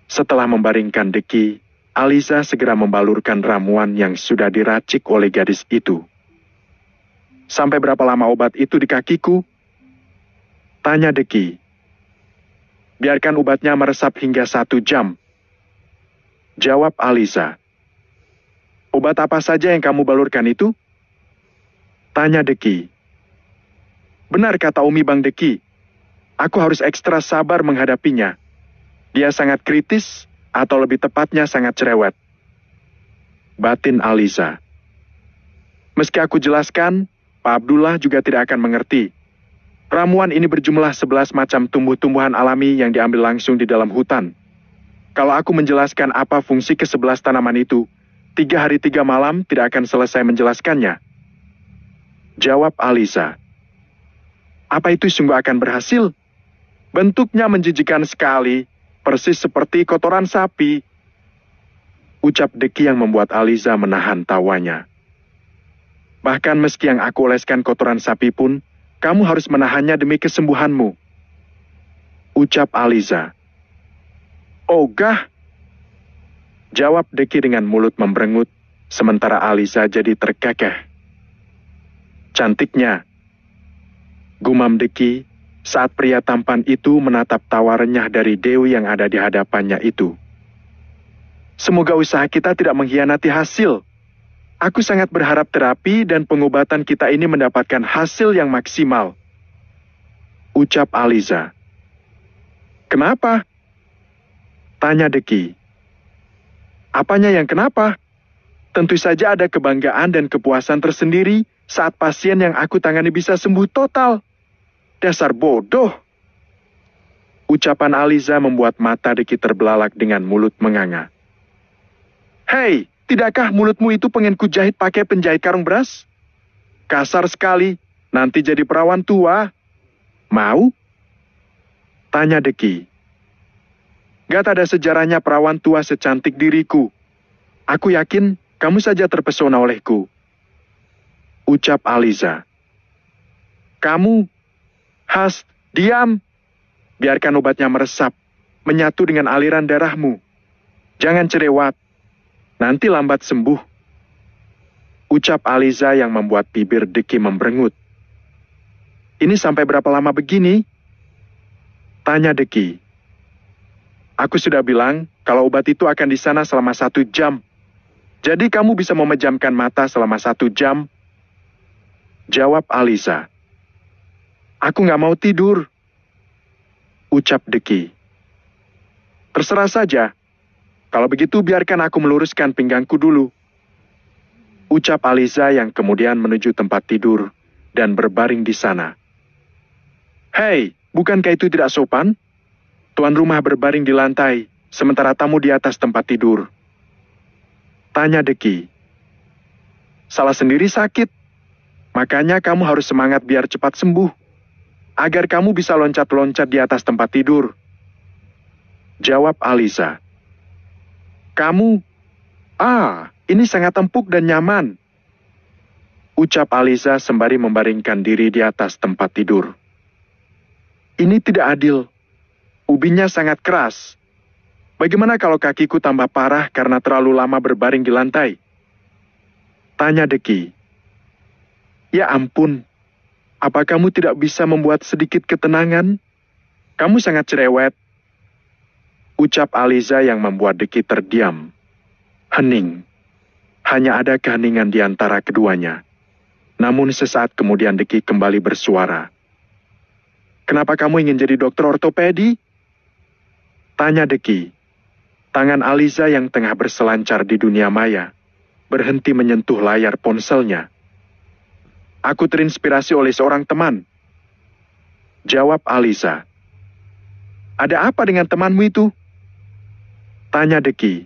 Setelah membaringkan Deki, Aliza segera membalurkan ramuan yang sudah diracik oleh gadis itu. Sampai berapa lama obat itu di kakiku? Tanya Deki. Biarkan obatnya meresap hingga 1 jam. Jawab Aliza. Obat apa saja yang kamu balurkan itu? Tanya Deki. Benar kata Umi Bang Deki. Aku harus ekstra sabar menghadapinya. Dia sangat kritis, atau lebih tepatnya sangat cerewet. Batin Aliza. Meski aku jelaskan, Pak Abdullah juga tidak akan mengerti. Ramuan ini berjumlah 11 macam tumbuh-tumbuhan alami yang diambil langsung di dalam hutan. Kalau aku menjelaskan apa fungsi ke-11 tanaman itu, 3 hari 3 malam tidak akan selesai menjelaskannya. Jawab Aliza. Apa itu sungguh akan berhasil? Bentuknya menjijikan sekali, persis seperti kotoran sapi. Ucap Deki yang membuat Aliza menahan tawanya. Bahkan meski yang aku oleskan kotoran sapi pun, kamu harus menahannya demi kesembuhanmu. Ucap Aliza. Ogah. Jawab Deki dengan mulut memberengut, sementara Aliza jadi terkekeh. Cantiknya. Gumam Deki saat pria tampan itu menatap tawa renyah dari Dewi yang ada di hadapannya itu. Semoga usaha kita tidak mengkhianati hasil. Aku sangat berharap terapi dan pengobatan kita ini mendapatkan hasil yang maksimal. Ucap Aliza. Kenapa? Tanya Deki. Apanya yang kenapa? Tentu saja ada kebanggaan dan kepuasan tersendiri saat pasien yang aku tangani bisa sembuh total. Dasar bodoh. Ucapan Aliza membuat mata Deki terbelalak dengan mulut menganga. Hei, tidakkah mulutmu itu pengen kujahit pakai penjahit karung beras? Kasar sekali, nanti jadi perawan tua. Mau? Tanya Deki. Gak ada sejarahnya perawan tua secantik diriku. Aku yakin kamu saja terpesona olehku. Ucap Aliza. Kamu, diam. Biarkan obatnya meresap, menyatu dengan aliran darahmu. Jangan cerewet, nanti lambat sembuh. Ucap Aliza yang membuat bibir Deki memberengut. Ini sampai berapa lama begini? Tanya Deki. Aku sudah bilang kalau obat itu akan di sana selama 1 jam. Jadi kamu bisa memejamkan mata selama 1 jam. Jawab Aliza. Aku nggak mau tidur. Ucap Deki. Terserah saja. Kalau begitu biarkan aku meluruskan pinggangku dulu. Ucap Aliza yang kemudian menuju tempat tidur dan berbaring di sana. Hei, bukankah itu tidak sopan? Tuan rumah berbaring di lantai, sementara tamu di atas tempat tidur. Tanya Deki. Salah sendiri sakit. Makanya kamu harus semangat biar cepat sembuh. Agar kamu bisa loncat-loncat di atas tempat tidur. Jawab Aliza. Kamu? Ini sangat empuk dan nyaman. Ucap Aliza sembari membaringkan diri di atas tempat tidur. Ini tidak adil. Ubinnya sangat keras. Bagaimana kalau kakiku tambah parah karena terlalu lama berbaring di lantai? Tanya Deki. Ya ampun, apa kamu tidak bisa membuat sedikit ketenangan? Kamu sangat cerewet. Ucap Aliza yang membuat Deki terdiam. Hening. Hanya ada keheningan di antara keduanya. Namun sesaat kemudian Deki kembali bersuara. Kenapa kamu ingin jadi dokter ortopedi? Tanya Deki. Tangan Aliza yang tengah berselancar di dunia maya berhenti menyentuh layar ponselnya. Aku terinspirasi oleh seorang teman. Jawab Alisa. Ada apa dengan temanmu itu? Tanya Deki.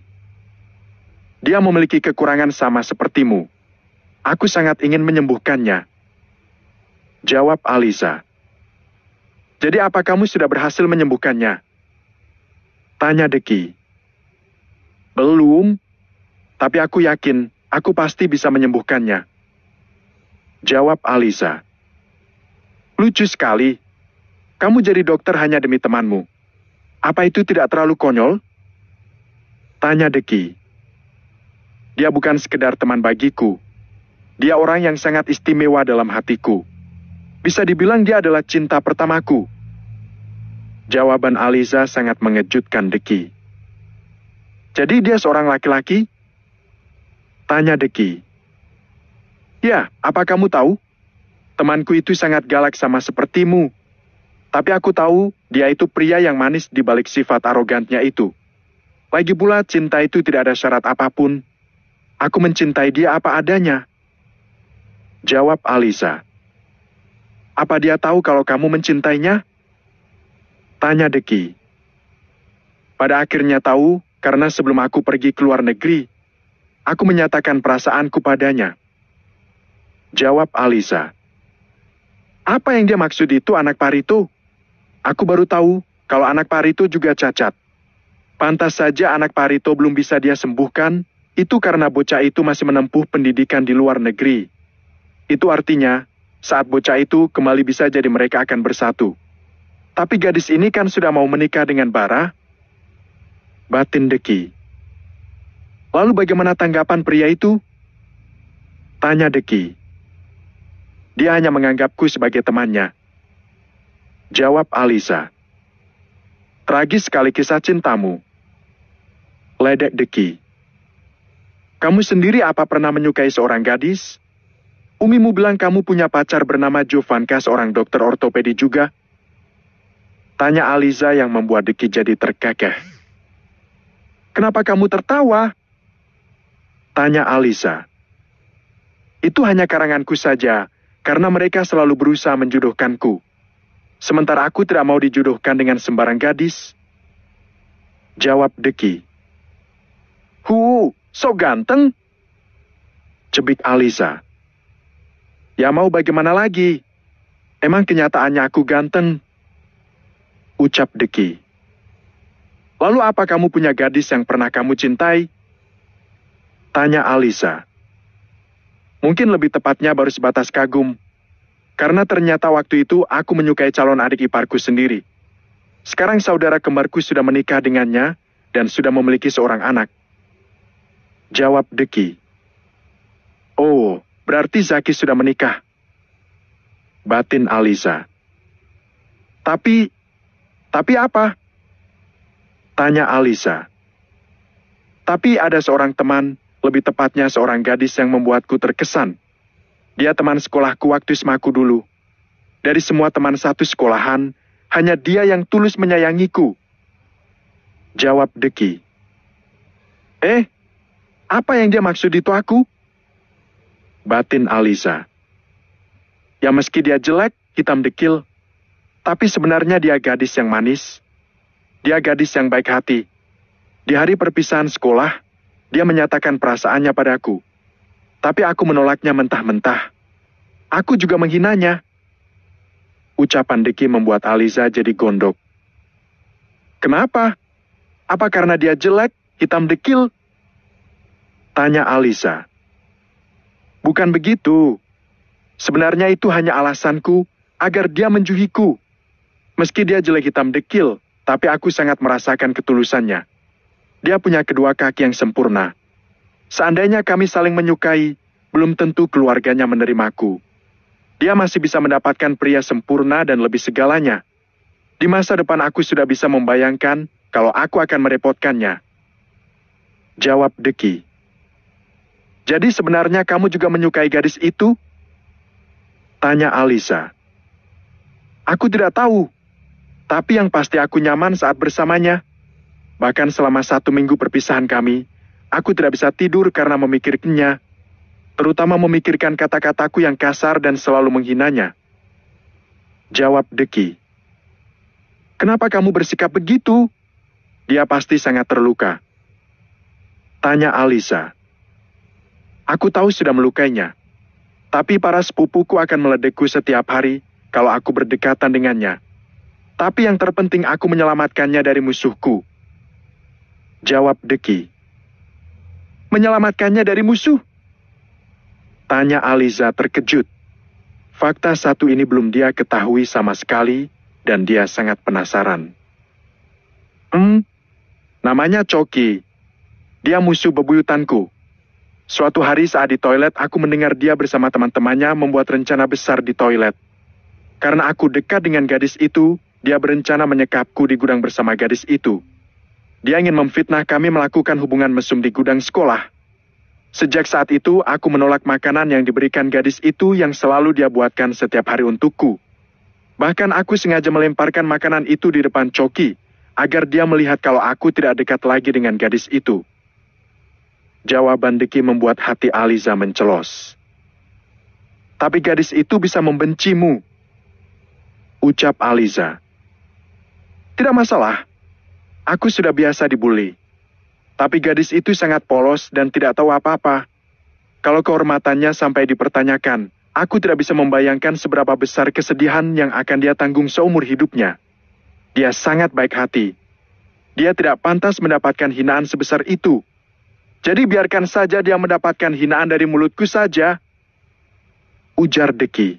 Dia memiliki kekurangan sama sepertimu. Aku sangat ingin menyembuhkannya. Jawab Alisa. Jadi apa kamu sudah berhasil menyembuhkannya? Tanya Deki. Belum, tapi aku yakin aku pasti bisa menyembuhkannya. Jawab Alisa. Lucu sekali. Kamu jadi dokter hanya demi temanmu. Apa itu tidak terlalu konyol? Tanya Deki. Dia bukan sekedar teman bagiku. Dia orang yang sangat istimewa dalam hatiku. Bisa dibilang dia adalah cinta pertamaku. Jawaban Alisa sangat mengejutkan Deki. Jadi dia seorang laki-laki? Tanya Deki. Ya, apa kamu tahu? Temanku itu sangat galak sama sepertimu. Tapi aku tahu dia itu pria yang manis di balik sifat arogannya itu. Lagi pula cinta itu tidak ada syarat apapun. Aku mencintai dia apa adanya. Jawab Alisa. Apa dia tahu kalau kamu mencintainya? Tanya Deki. Pada akhirnya tahu karena sebelum aku pergi ke luar negeri, aku menyatakan perasaanku padanya. Jawab Alisa. Apa yang dia maksud itu anak Parito? Aku baru tahu kalau anak Parito juga cacat. Pantas saja anak Parito belum bisa dia sembuhkan, itu karena bocah itu masih menempuh pendidikan di luar negeri. Itu artinya, saat bocah itu kembali bisa jadi mereka akan bersatu. Tapi gadis ini kan sudah mau menikah dengan Bara. Batin Deki. Lalu bagaimana tanggapan pria itu? Tanya Deki. Dia hanya menganggapku sebagai temannya. Jawab Alisa. Tragis sekali kisah cintamu. Ledek Deki. Kamu sendiri apa pernah menyukai seorang gadis? Umimu bilang kamu punya pacar bernama Jovanka, seorang dokter ortopedi juga. Tanya Alisa yang membuat Deki jadi terkekeh. Kenapa kamu tertawa? Tanya Alisa. Itu hanya karanganku saja, karena mereka selalu berusaha menjodohkanku. Sementara aku tidak mau dijodohkan dengan sembarang gadis. Jawab Deki. So ganteng. Cebik Alisa. Ya mau bagaimana lagi? Emang kenyataannya aku ganteng? Ucap Deki. Lalu apa kamu punya gadis yang pernah kamu cintai? Tanya Alisa. Mungkin lebih tepatnya baru sebatas kagum. Karena ternyata waktu itu aku menyukai calon adik iparku sendiri. Sekarang saudara kembarku sudah menikah dengannya dan sudah memiliki seorang anak. Jawab Deki. Oh, berarti Zaki sudah menikah. Batin Alisa. Tapi apa? Tanya Alisa. Tapi ada seorang teman, lebih tepatnya seorang gadis yang membuatku terkesan. Dia teman sekolahku waktu SMAku dulu. Dari semua teman satu sekolahan, hanya dia yang tulus menyayangiku. Jawab Deki. Apa yang dia maksud itu aku? Batin Alisa. Ya meski dia jelek, hitam dekil, tapi sebenarnya dia gadis yang manis. Dia gadis yang baik hati. Di hari perpisahan sekolah, dia menyatakan perasaannya padaku. Tapi aku menolaknya mentah-mentah. Aku juga menghinanya. Ucapan Deki membuat Alisa jadi gondok. Kenapa? Apa karena dia jelek, hitam dekil? Tanya Alisa. Bukan begitu. Sebenarnya itu hanya alasanku agar dia menjuhiku. Meski dia jelek hitam dekil, tapi aku sangat merasakan ketulusannya. Dia punya kedua kaki yang sempurna. Seandainya kami saling menyukai, belum tentu keluarganya menerimaku. Dia masih bisa mendapatkan pria sempurna dan lebih segalanya. Di masa depan aku sudah bisa membayangkan kalau aku akan merepotkannya. Jawab Deki. Jadi sebenarnya kamu juga menyukai gadis itu? Tanya Alisa. Aku tidak tahu. Tapi yang pasti aku nyaman saat bersamanya. Bahkan selama 1 minggu perpisahan kami, aku tidak bisa tidur karena memikirkannya. terutama memikirkan kata-kataku yang kasar dan selalu menghinanya. Jawab Deki. Kenapa kamu bersikap begitu? Dia pasti sangat terluka. Tanya Aliza. Aku tahu sudah melukainya, tapi para sepupuku akan meledekku setiap hari kalau aku berdekatan dengannya. Tapi yang terpenting aku menyelamatkannya dari musuhku. Jawab Deki. Menyelamatkannya dari musuh? Tanya Aliza terkejut. Fakta satu ini belum dia ketahui sama sekali, dan dia sangat penasaran. Namanya Coki. Dia musuh bebuyutanku. Suatu hari saat di toilet, aku mendengar dia bersama teman-temannya membuat rencana besar di toilet. Karena aku dekat dengan gadis itu, dia berencana menyekapku di gudang bersama gadis itu. Dia ingin memfitnah kami melakukan hubungan mesum di gudang sekolah. Sejak saat itu, aku menolak makanan yang diberikan gadis itu yang selalu dia buatkan setiap hari untukku. Bahkan aku sengaja melemparkan makanan itu di depan Coki, agar dia melihat kalau aku tidak dekat lagi dengan gadis itu. Jawaban Deki membuat hati Aliza mencelos. Tapi gadis itu bisa membencimu, ucap Aliza. Tidak masalah, aku sudah biasa dibully. Tapi gadis itu sangat polos dan tidak tahu apa-apa. Kalau kehormatannya sampai dipertanyakan, aku tidak bisa membayangkan seberapa besar kesedihan yang akan dia tanggung seumur hidupnya. Dia sangat baik hati. Dia tidak pantas mendapatkan hinaan sebesar itu. Jadi biarkan saja dia mendapatkan hinaan dari mulutku saja. Ujar Deki.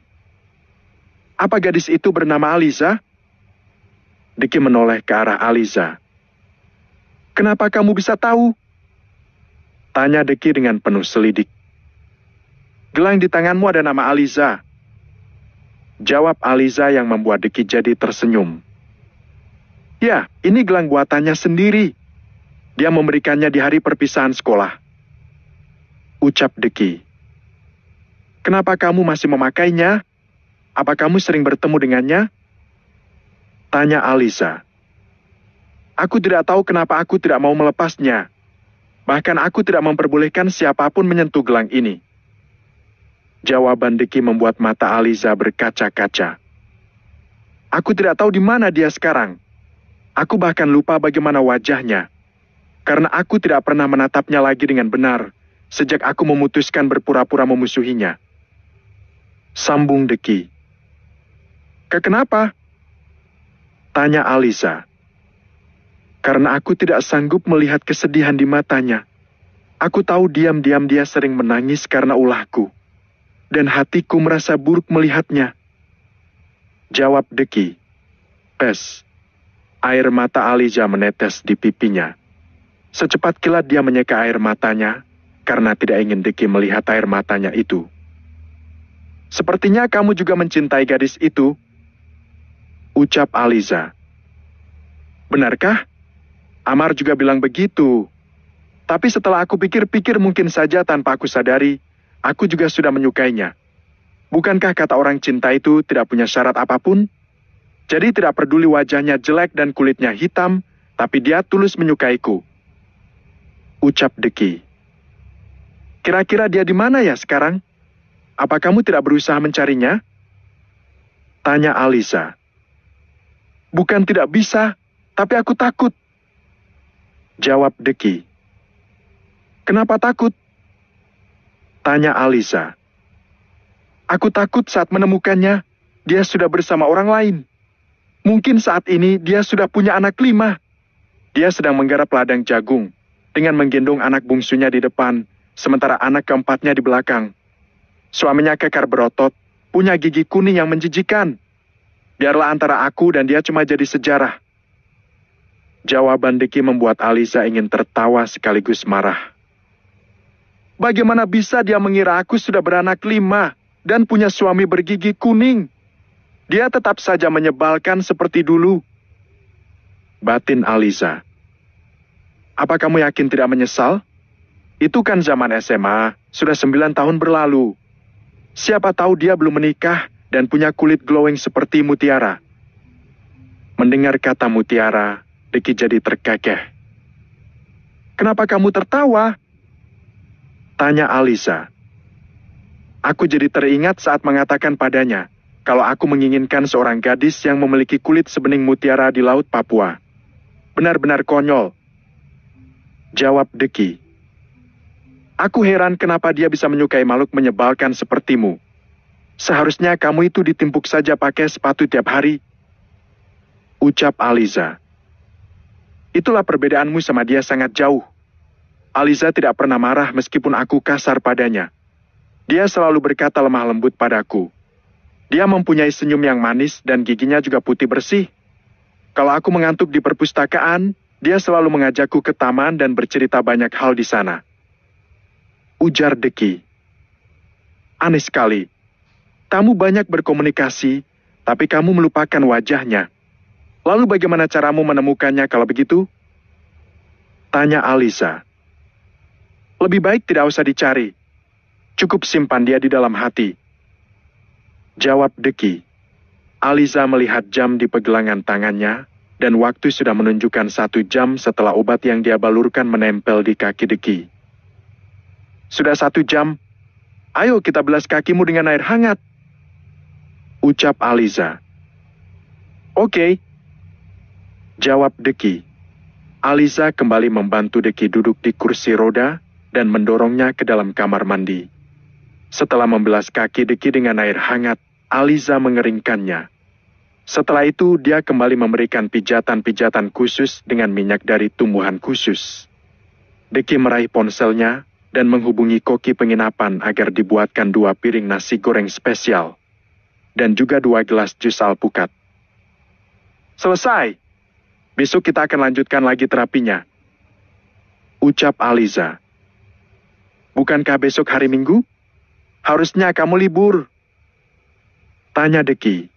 Apa gadis itu bernama Aliza? Deki menoleh ke arah Aliza. Kenapa kamu bisa tahu? Tanya Deki dengan penuh selidik. Gelang di tanganmu ada nama Aliza. Jawab Aliza yang membuat Deki jadi tersenyum. Ya, ini gelang buatannya sendiri. Dia memberikannya di hari perpisahan sekolah. Ucap Deki. Kenapa kamu masih memakainya? Apa kamu sering bertemu dengannya? Tanya Aliza. Aku tidak tahu kenapa aku tidak mau melepasnya. Bahkan aku tidak memperbolehkan siapapun menyentuh gelang ini. Jawaban Deki membuat mata Aliza berkaca-kaca. Aku tidak tahu di mana dia sekarang. Aku bahkan lupa bagaimana wajahnya. Karena aku tidak pernah menatapnya lagi dengan benar, sejak aku memutuskan berpura-pura memusuhinya. Sambung Deki. Kenapa? Tanya Aliza. Karena aku tidak sanggup melihat kesedihan di matanya. Aku tahu diam-diam dia sering menangis karena ulahku. Dan hatiku merasa buruk melihatnya. Jawab Deki. Pes. Air mata Aliza menetes di pipinya. Secepat kilat dia menyeka air matanya, karena tidak ingin Deki melihat air matanya itu. Sepertinya kamu juga mencintai gadis itu, ucap Aliza. Benarkah? Amar juga bilang begitu. Tapi setelah aku pikir-pikir mungkin saja tanpa aku sadari, aku juga sudah menyukainya. Bukankah kata orang cinta itu tidak punya syarat apapun? Jadi tidak peduli wajahnya jelek dan kulitnya hitam, tapi dia tulus menyukaiku. Ucap Deki. Kira-kira dia di mana ya sekarang? Apa kamu tidak berusaha mencarinya? Tanya Aliza. Bukan tidak bisa, tapi aku takut. Jawab Deki. Kenapa takut? Tanya Aliza. Aku takut saat menemukannya, dia sudah bersama orang lain. Mungkin saat ini dia sudah punya anak 5. Dia sedang menggarap ladang jagung, dengan menggendong anak bungsunya di depan, sementara anak keempatnya di belakang. Suaminya kekar berotot, punya gigi kuning yang menjijikan. Biarlah antara aku dan dia cuma jadi sejarah. Jawaban Deki membuat Aliza ingin tertawa sekaligus marah. Bagaimana bisa dia mengira aku sudah beranak 5 dan punya suami bergigi kuning? Dia tetap saja menyebalkan seperti dulu. Batin Aliza. Apa kamu yakin tidak menyesal? Itu kan zaman SMA, sudah 9 tahun berlalu. Siapa tahu dia belum menikah dan punya kulit glowing seperti mutiara. Mendengar kata mutiara, Deki jadi terkekeh. Kenapa kamu tertawa? Tanya Aliza. Aku jadi teringat saat mengatakan padanya, kalau aku menginginkan seorang gadis yang memiliki kulit sebening mutiara di Laut Papua. Benar-benar konyol, jawab Deki. Aku heran kenapa dia bisa menyukai makhluk menyebalkan sepertimu. Seharusnya kamu itu ditimpuk saja pakai sepatu tiap hari, ucap Aliza. Itulah perbedaanmu sama dia sangat jauh. Aliza tidak pernah marah meskipun aku kasar padanya. Dia selalu berkata lemah lembut padaku. Dia mempunyai senyum yang manis dan giginya juga putih bersih. Kalau aku mengantuk di perpustakaan, dia selalu mengajakku ke taman dan bercerita banyak hal di sana, ujar Deki. Aneh sekali. Kamu banyak berkomunikasi, tapi kamu melupakan wajahnya. Lalu bagaimana caramu menemukannya kalau begitu? Tanya Aliza. Lebih baik tidak usah dicari. Cukup simpan dia di dalam hati, jawab Deki. Aliza melihat jam di pegelangan tangannya, dan waktu sudah menunjukkan 1 jam setelah obat yang dia balurkan menempel di kaki Deki. Sudah 1 jam. Ayo kita belas kakimu dengan air hangat, ucap Aliza. Oke, jawab Deki. Aliza kembali membantu Deki duduk di kursi roda dan mendorongnya ke dalam kamar mandi. Setelah membelas kaki Deki dengan air hangat, Aliza mengeringkannya. Setelah itu, dia kembali memberikan pijatan-pijatan khusus dengan minyak dari tumbuhan khusus. Deki meraih ponselnya dan menghubungi koki penginapan agar dibuatkan 2 piring nasi goreng spesial dan juga 2 gelas jus alpukat. Selesai. Besok kita akan lanjutkan lagi terapinya, ucap Aliza. Bukankah besok hari Minggu? Harusnya kamu libur, tanya Deki.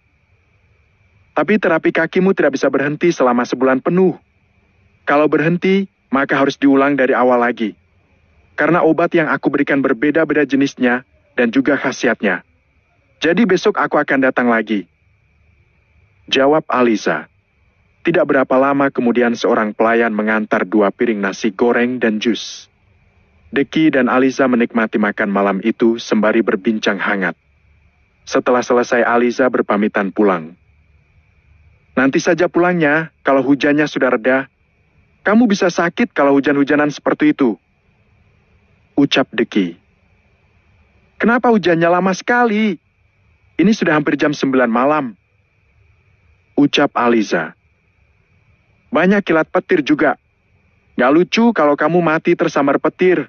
Tapi terapi kakimu tidak bisa berhenti selama sebulan penuh. Kalau berhenti, maka harus diulang dari awal lagi. Karena obat yang aku berikan berbeda-beda jenisnya dan juga khasiatnya. Jadi besok aku akan datang lagi, jawab Aliza. Tidak berapa lama kemudian seorang pelayan mengantar 2 piring nasi goreng dan jus. Deki dan Aliza menikmati makan malam itu sembari berbincang hangat. Setelah selesai, Aliza berpamitan pulang. Nanti saja pulangnya, kalau hujannya sudah reda. Kamu bisa sakit kalau hujan-hujanan seperti itu, ucap Deki. Kenapa hujannya lama sekali? Ini sudah hampir jam 9 malam, ucap Aliza. Banyak kilat petir juga. Gak lucu kalau kamu mati tersambar petir,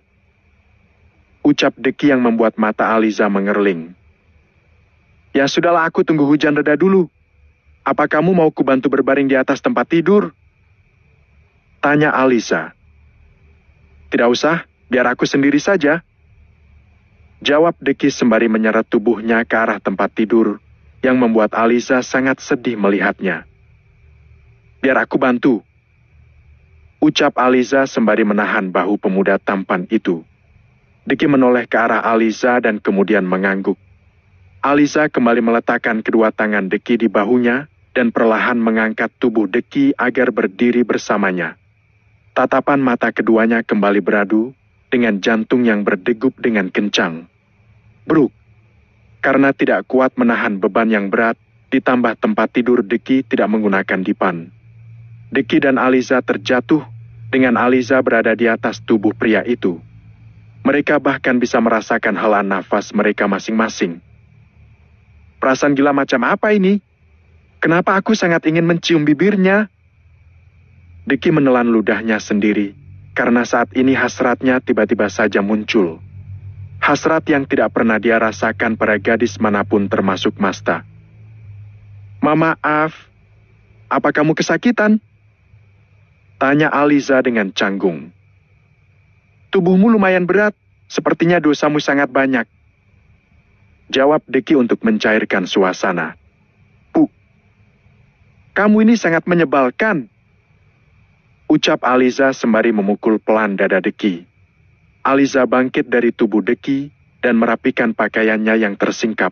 ucap Deki yang membuat mata Aliza mengerling. Ya sudahlah, aku tunggu hujan reda dulu. Apa kamu mau kubantu berbaring di atas tempat tidur? Tanya Aliza. Tidak usah, biar aku sendiri saja, jawab Deki sembari menyeret tubuhnya ke arah tempat tidur, yang membuat Aliza sangat sedih melihatnya. Biar aku bantu, ucap Aliza sembari menahan bahu pemuda tampan itu. Deki menoleh ke arah Aliza dan kemudian mengangguk. Aliza kembali meletakkan kedua tangan Deki di bahunya dan perlahan mengangkat tubuh Deki agar berdiri bersamanya. Tatapan mata keduanya kembali beradu dengan jantung yang berdegup dengan kencang. Bruk, karena tidak kuat menahan beban yang berat, ditambah tempat tidur Deki tidak menggunakan dipan. Deki dan Aliza terjatuh dengan Aliza berada di atas tubuh pria itu. Mereka bahkan bisa merasakan hela nafas mereka masing-masing. Perasaan gila macam apa ini? Kenapa aku sangat ingin mencium bibirnya? Deki menelan ludahnya sendiri, karena saat ini hasratnya tiba-tiba saja muncul. Hasrat yang tidak pernah dia rasakan pada gadis manapun termasuk Masta. Maaf, apa kamu kesakitan? Tanya Aliza dengan canggung. Tubuhmu lumayan berat, sepertinya dosamu sangat banyak, jawab Deki untuk mencairkan suasana. Kamu ini sangat menyebalkan, ucap Aliza sembari memukul pelan dada Deki. Aliza bangkit dari tubuh Deki dan merapikan pakaiannya yang tersingkap.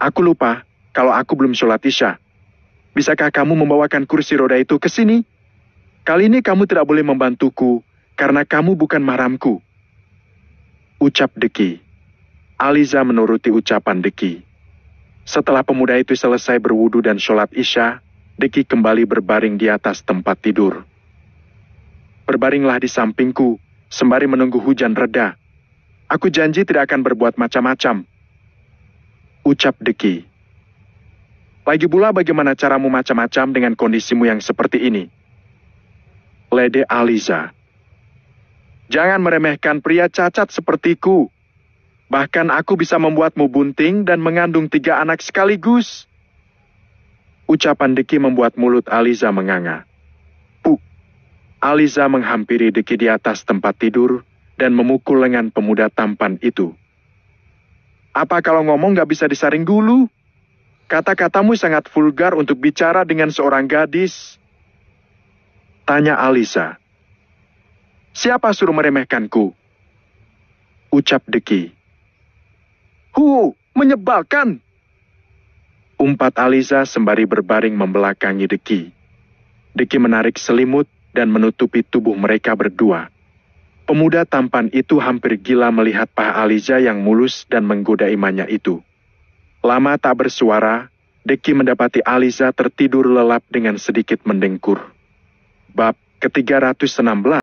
Aku lupa kalau aku belum sholat Isya. Bisakah kamu membawakan kursi roda itu ke sini? Kali ini kamu tidak boleh membantuku karena kamu bukan mahramku, ucap Deki. Aliza menuruti ucapan Deki. Setelah pemuda itu selesai berwudu dan sholat Isya, Deki kembali berbaring di atas tempat tidur. Berbaringlah di sampingku, sembari menunggu hujan reda. Aku janji tidak akan berbuat macam-macam, ucap Deki. Lagi pula bagaimana caramu macam-macam dengan kondisimu yang seperti ini? Lede Aliza. Jangan meremehkan pria cacat sepertiku. Bahkan aku bisa membuatmu bunting dan mengandung 3 anak sekaligus. Ucapan Deki membuat mulut Aliza menganga. Puk! Aliza menghampiri Deki di atas tempat tidur dan memukul lengan pemuda tampan itu. Apa kalau ngomong gak bisa disaring dulu? Kata-katamu sangat vulgar untuk bicara dengan seorang gadis. Tanya Aliza. Siapa suruh meremehkanku? Ucap Deki. Menyebalkan! Umpat Aliza sembari berbaring membelakangi Deki. Deki menarik selimut dan menutupi tubuh mereka berdua. Pemuda tampan itu hampir gila melihat paha Aliza yang mulus dan menggoda imannya itu. Lama tak bersuara, Deki mendapati Aliza tertidur lelap dengan sedikit mendengkur. Bab ke-316